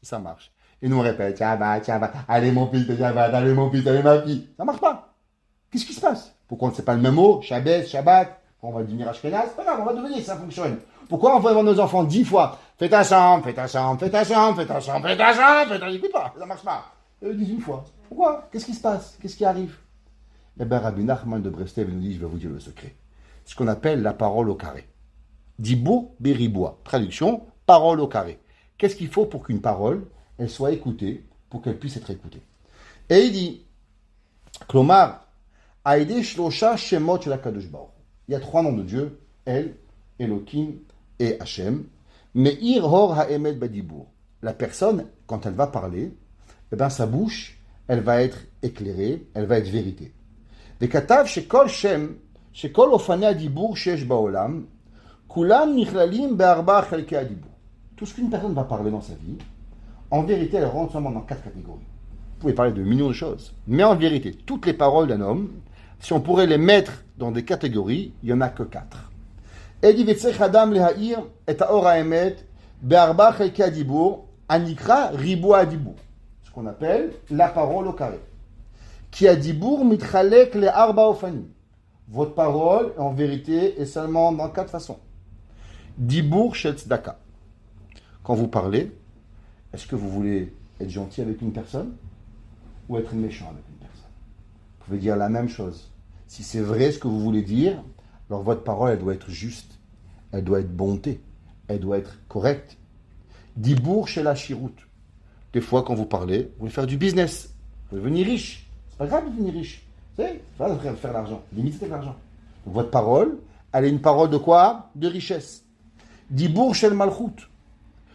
ça marche. Et nous on répète, Shabbat, Shabbat, allez mon fils, Shabbat, allez mon fils, allez ma fille. Ça marche pas. Qu'est-ce qui se passe? Pourquoi on ne sait pas le même mot? Shabbat, Shabbat. On va devenir Ashkenaz, c'est pas grave, on va devenir, ça fonctionne. Pourquoi on va voir nos enfants 10 fois? Fais ta chambre, fais ta chambre, fais ta chambre, fais ta chambre, fais ta chambre, fais ta chambre. Écoute pas, ça marche pas. Eux disent une fois. Pourquoi? Qu'est-ce qui se passe? Qu'est-ce qui arrive? Eh bien, Rabbi Nachman de Breslev nous dit, je vais vous dire le secret. Ce qu'on appelle la parole au carré. Dibur beriboua. Traduction, parole au carré. Qu'est-ce qu'il faut pour qu'une parole, elle soit écoutée, pour qu'elle puisse être écoutée? Et il dit, Klomar, Aïdé Shlosha Shemot Shel HaKadosh Baruch. Il y a 3 noms de Dieu, El, Elohim et Hachem. Meir Hor HaEmet Badibur. La personne, quand elle va parler, eh ben, sa bouche, elle va être éclairée, elle va être vérité. Vekatav Shekol Shem, Shekol Ofane Adibur Shesh Baolam, Kulam Nichlalim Be'arba Chalke Adibur. Tout ce qu'une personne va parler dans sa vie, en vérité, elle rentre seulement dans 4 catégories. Vous pouvez parler de millions de choses, mais en vérité, toutes les paroles d'un homme, si on pourrait les mettre dans des catégories, il n'y en a que 4. Et dit Vetzech Adam Lehaïr et Aor HaEmet Be'arba Chalke Adibur Anikra Riboua Adibur. Ce qu'on appelle la parole au carré. Qui Adibur Mitchalek le Arba Ofanim. Votre parole, en vérité, est seulement dans 4 façons. Dibur Shel Tzedaka. Quand vous parlez, est-ce que vous voulez être gentil avec une personne ou être méchant avec une personne? Vous pouvez dire la même chose. Si c'est vrai ce que vous voulez dire, alors votre parole, elle doit être juste, elle doit être bonté, elle doit être correcte. Dibur Shel Hashirut. Des fois, quand vous parlez, vous voulez faire du business, vous voulez devenir riche. C'est pas grave de devenir riche. C'est pas grave de faire l'argent. Limitez l'argent. Donc votre parole, elle est une parole de quoi? De richesse. Dibur Shel Malchut.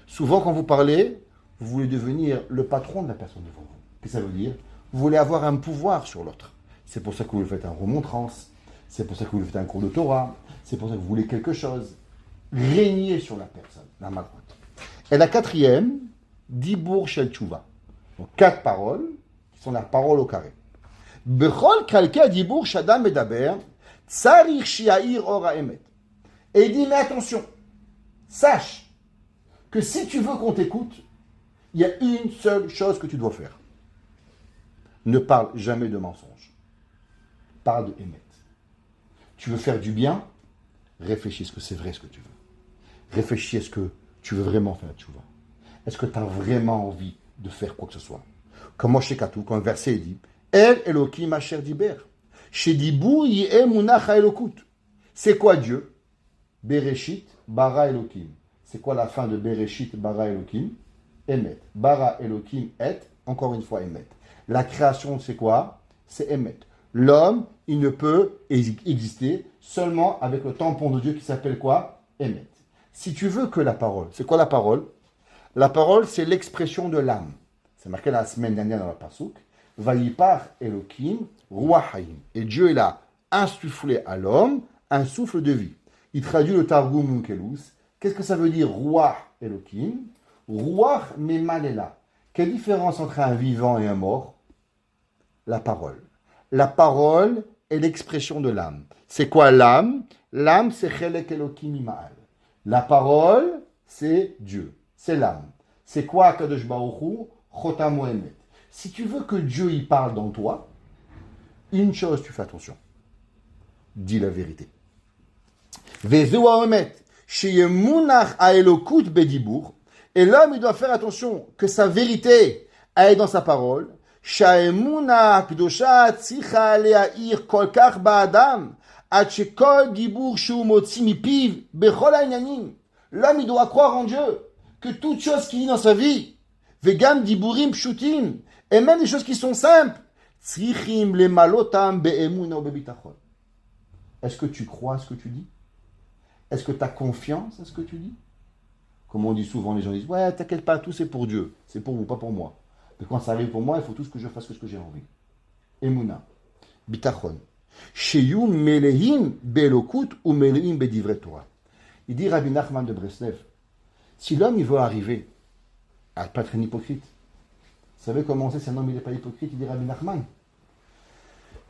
Souvent, quand vous parlez, vous voulez devenir le patron de la personne devant vous. Qu'est-ce que ça veut dire? Vous voulez avoir un pouvoir sur l'autre. C'est pour ça que vous faites un remontrance. C'est pour ça que vous faites un cours de Torah. C'est pour ça que vous voulez quelque chose. Régner sur la personne, la malchut. Et la 4e, Dibur Shel Tshuva. Donc 4 paroles qui sont la parole au carré. Bechol kalke dibur shadam medaber, tsarich shi'air or ha'emet. Et il dit, mais attention, sache que si tu veux qu'on t'écoute, il y a une seule chose que tu dois faire. Ne parle jamais de mensonge. Parle de émet. Tu veux faire du bien, réfléchis, est-ce que c'est vrai ce que tu veux? Réfléchis, est-ce que tu veux vraiment faire la tchouva? Est-ce que tu as vraiment envie de faire quoi que ce soit? Comme Moshe Katou, quand le verset dit El Elokim Asher Diber. Chez Dibur Yeh Munach HaElokut. C'est quoi Dieu? Bereshit Bara Elokim. C'est quoi la fin de Bereshit Bara Elokim? Emet. Bara Elokim et, encore une fois Emet. La création, c'est quoi? C'est Emet. L'homme, il ne peut exister seulement avec le tampon de Dieu qui s'appelle quoi? Emet. Si tu veux que la parole, c'est quoi la parole? La parole, c'est l'expression de l'âme. C'est marqué la semaine dernière dans la Passouk. Vayipar Elokim Ruach-Hayim. Et Dieu, il a insufflé à l'homme un souffle de vie. Il traduit le Targum Onkelos. Qu'est-ce que ça veut dire Ruach Elokim? Ruach Memalela. Quelle différence entre un vivant et un mort? La parole. La parole est l'expression de l'âme. C'est quoi l'âme? L'âme, c'est Chelek Elokim Ima'al. La parole, c'est Dieu. C'est l'âme. C'est quoi Kadosh Baruch Hu? Chotam Emet. Si tu veux que Dieu y parle dans toi, une chose, tu fais attention. Dis la vérité. Vezeu Emet. Sheyemunach Haelokut Bedibur. Et l'homme, il doit faire attention que sa vérité aille dans sa parole. Sha'emuna Kdosha Tzicha Lea'ir Kolkach Ba'adam. Ad shekol dibur shu motzi mipiv bechol ha'inyanim. L'homme, il doit croire en Dieu. Que toute chose qu'il dit dans sa vie, vegam diburim pshutim, et même des choses qui sont simples, tzrichim le malotam be'emuna ou be'bitachon. Est-ce que tu crois à ce que tu dis? Est-ce que tu as confiance à ce que tu dis? Comme on dit souvent, les gens disent, ouais, t'inquiète pas, tout c'est pour Dieu. C'est pour vous, pas pour moi. Mais quand ça arrive pour moi, il faut tout ce que je fasse, ce que j'ai envie. Emuna, bitachon. Sheyu melehim be'elokut ou melehim be'divrei Torah. Il dit Rabbi Nachman de Breslev, si l'homme il veut arriver à ne pas être un hypocrite, vous savez comment c'est si un homme il n'est pas hypocrite? Il dit Rabbi Nachman.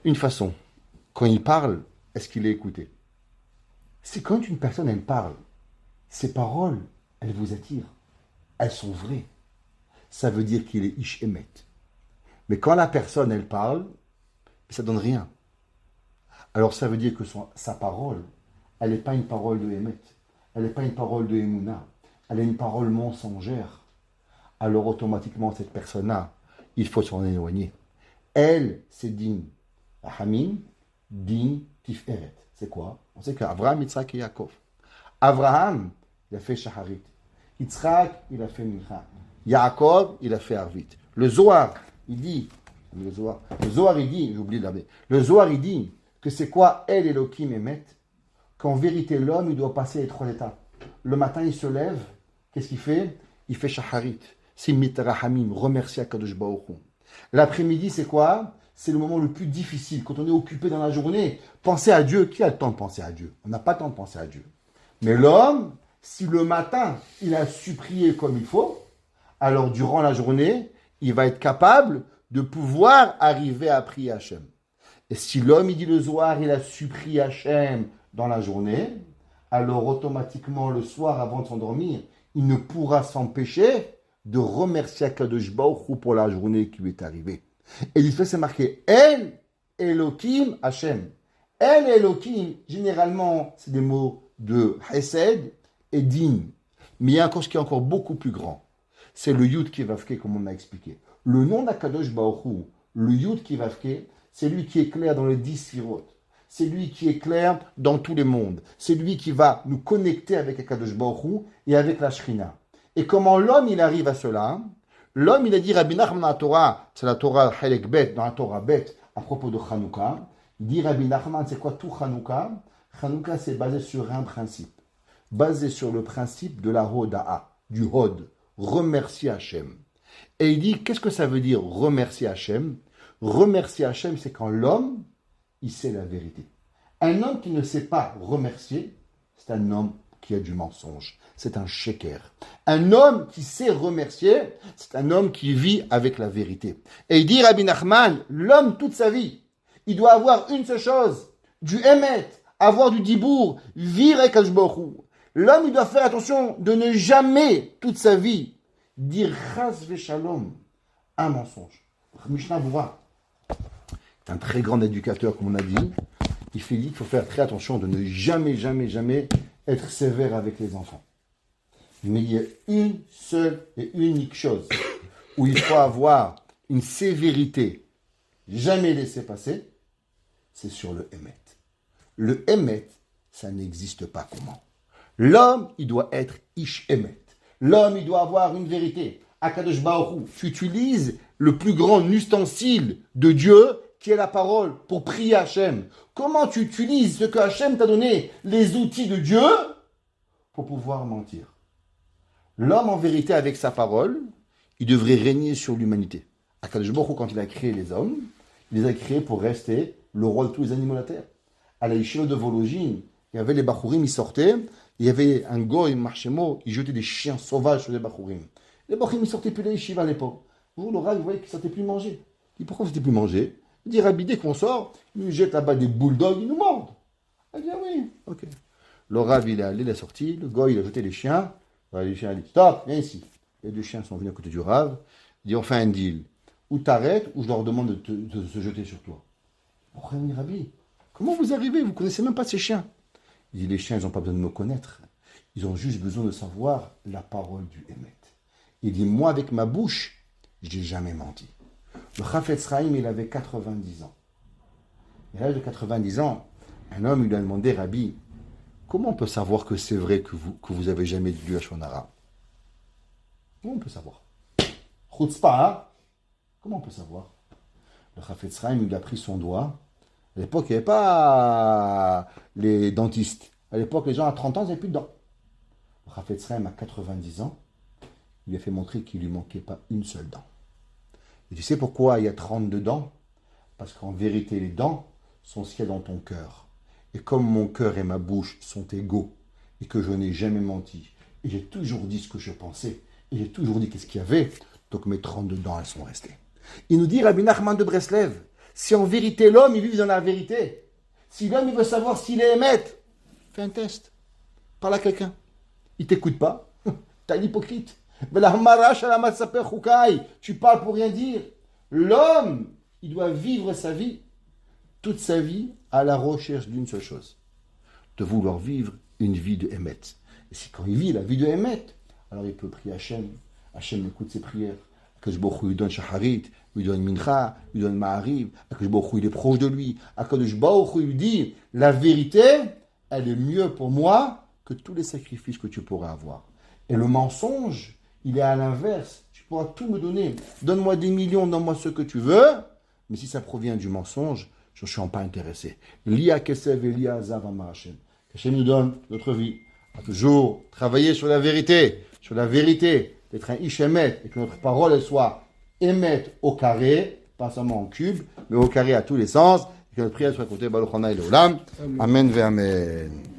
Une façon, Quand il parle, est-ce qu'il est écouté? C'est quand une personne, elle parle, ses paroles, elles vous attirent. Elles sont vraies. Ça veut dire qu'il est ish emet. Mais quand la personne, elle parle, ça donne rien. Alors ça veut dire que sa parole, elle n'est pas une parole de emet. Elle n'est pas une parole de emuna. Elle est une parole mensongère. Alors automatiquement, cette personne-là, il faut s'en éloigner. Elle, c'est din. Hamim, din, tiferet. C'est quoi? On sait qu'Abraham, Yitzhak et Yaakov. Abraham, il a fait Shaharit. Yitzhak, il a fait Mincha. Yaakov, il a fait Arvit. Le Zohar, il dit, le Zohar, il dit, j'oublie de l'appeler. Le Zohar, il dit que c'est quoi El Elohim Emet? Qu'en vérité, l'homme, il doit passer les 3 étapes. Le matin, il se lève, qu'est-ce qu'il fait? Il fait Shaharit. C'est Mitrahamim, remercier Akadosh Baruch Hu. L'après-midi, c'est quoi? C'est le moment le plus difficile. Quand on est occupé dans la journée, penser à Dieu. Qui a le temps de penser à Dieu? On n'a pas le temps de penser à Dieu. Mais l'homme, si le matin, il a su prier comme il faut, alors durant la journée, il va être capable de pouvoir arriver à prier Hachem. Et si l'homme, il dit le Zohar, il a su prier Hachem dans la journée, alors automatiquement, le soir, avant de s'endormir, il ne pourra s'empêcher de remercier Akadosh Baruch Hu pour la journée qui lui est arrivée. Et il fait, c'est marqué El Elohim Hachem. El Elohim, généralement, c'est des mots de Hesed et Din. Mais il y a encore ce qui est encore beaucoup plus grand. C'est le Yud Kivavke, comme on a expliqué. Le nom d'Akadosh Baruch Hu, le Yud Kivavke, c'est lui qui est clair dans les 10 Sirot. C'est lui qui est clair dans tous les mondes. C'est lui qui va nous connecter avec Akadosh Baruch Hu et avec la Shrina. Et comment l'homme, il arrive à cela? L'homme, il a dit, Rabbi Nachman dans la Torah, c'est la Torah Halek Bet, dans la Torah Bet, à propos de Hanouka. Il dit, Rabbi Nachman, c'est quoi tout Hanouka? Hanouka, c'est basé sur un principe. Basé sur le principe de la Hoda'a, du Hod, remercier Hachem. Et il dit, qu'est-ce que ça veut dire remercier Hachem? Remercier Hachem, c'est quand l'homme, il sait la vérité. Un homme qui ne sait pas remercier, c'est un homme qui a du mensonge. C'est un sheker. Un homme qui sait remercier, c'est un homme qui vit avec la vérité. Et il dit, Rabbi Nachman, l'homme toute sa vie, il doit avoir une seule chose, du émet, avoir du dibour, vivre avec Hashbohu. L'homme, il doit faire attention de ne jamais, toute sa vie, dire chas v'shalom, un mensonge. Mishnah Boura est un très grand éducateur, comme on a dit. Il fait dire qu'il faut faire très attention de ne jamais, jamais, jamais être sévère avec les enfants. Mais il y a une seule et unique chose où il faut avoir une sévérité, jamais laisser passer, c'est sur le émet. Le émet, ça n'existe pas comment. L'homme, il doit être ish émet. L'homme, il doit avoir une vérité. Akadosh Baruch Hu, tu utilises le plus grand ustensile de Dieu, qui est la parole, pour prier Hachem. Comment tu utilises ce que Hachem t'a donné, les outils de Dieu, pour pouvoir mentir? L'homme, en vérité, avec sa parole, il devrait régner sur l'humanité. Akadosh Baruch Hu, quand il a créé les hommes, il les a créés pour rester le roi de tous les animaux de la terre. À la Yeshiva de Vologine, il y avait les Bachurim, ils sortaient, il y avait un goy, Marchemo, il jetait des chiens sauvages sur les Bachurim. Les Bachurim, ils sortaient plus de la Yeshiva à l'époque. Vous, le Rav, vous voyez qu'ils ne sortaient plus manger. Il dit, pourquoi vous ne sortez plus manger? Il dit, Rabbi, dès qu'on sort, il nous jette là-bas des bulldogs, ils nous mordent. Il dit, ah oui, ok. Le Rav, il est allé, il est sorti, le goy, il a jeté les chiens. Les chiens, il dit, stop, viens ici. Les deux chiens sont venus à côté du Rav. Il dit, on fait un deal. Ou t'arrêtes, ou je leur demande de se jeter sur toi. Pourquoi, Rabbi? Comment vous arrivez? Vous ne connaissez même pas ces chiens. Il dit, les chiens, ils n'ont pas besoin de me connaître. Ils ont juste besoin de savoir la parole du Hémet. Il dit, moi, avec ma bouche, je n'ai jamais menti. Le Chafetz Chaim, il avait 90 ans. Et à l'âge de 90 ans, un homme lui a demandé, Rabbi, comment on peut savoir que c'est vrai que vous avez jamais lu Hashonara? Comment on peut savoir? Chutzpah, hein? Comment on peut savoir? Le Chafetz Chaim, il a pris son doigt. À l'époque, il n'y avait pas les dentistes. À l'époque, les gens à 30 ans, ils n'avaient plus de dents. Le Chafetz Chaim, à 90 ans, il lui a fait montrer qu'il ne lui manquait pas une seule dent. Et tu sais pourquoi il y a 32 dents? Parce qu'en vérité, les dents sont ce qu'il y a dans ton cœur. Et comme mon cœur et ma bouche sont égaux, et que je n'ai jamais menti, et j'ai toujours dit ce que je pensais, et j'ai toujours dit qu'est-ce qu'il y avait, donc mes 32 dents, elles sont restées. Il nous dit, Rabbi Nachman de Breslev, si en vérité l'homme, il vit dans la vérité, Si l'homme il veut savoir s'il est émettre, fais un test. Parle à quelqu'un. Il t'écoute pas. T'es un hypocrite. Tu parles pour rien dire. L'homme, il doit vivre sa vie, toute sa vie, à la recherche d'une seule chose. De vouloir vivre une vie de Emet. Et si quand il vit la vie de Emet, alors il peut prier Hachem. Hachem écoute ses prières. Akadosh Baruch Hu lui donne Shacharit, lui donne Mincha, lui donne Ma'ariv. Akadosh Baruch Hu il est proche de lui. Akadosh Baruch Hu lui dit, la vérité, elle est mieux pour moi que tous les sacrifices que tu pourras avoir. Et le mensonge, il est à l'inverse. Tu pourras tout me donner. Donne-moi des millions, donne-moi ce que tu veux. Mais si ça provient du mensonge, je ne suis pas intéressé. Lia Kesev et Lia Zav Amar Hashem. Hashem nous donne notre vie. À toujours travailler sur la vérité. Sur la vérité. D'être un ish emet. Et que notre parole, elle soit émet au carré. Pas seulement en cube, mais au carré à tous les sens. Et que notre prière soit écoutée. Baruch Hanai Leolam. Amen ve Amen.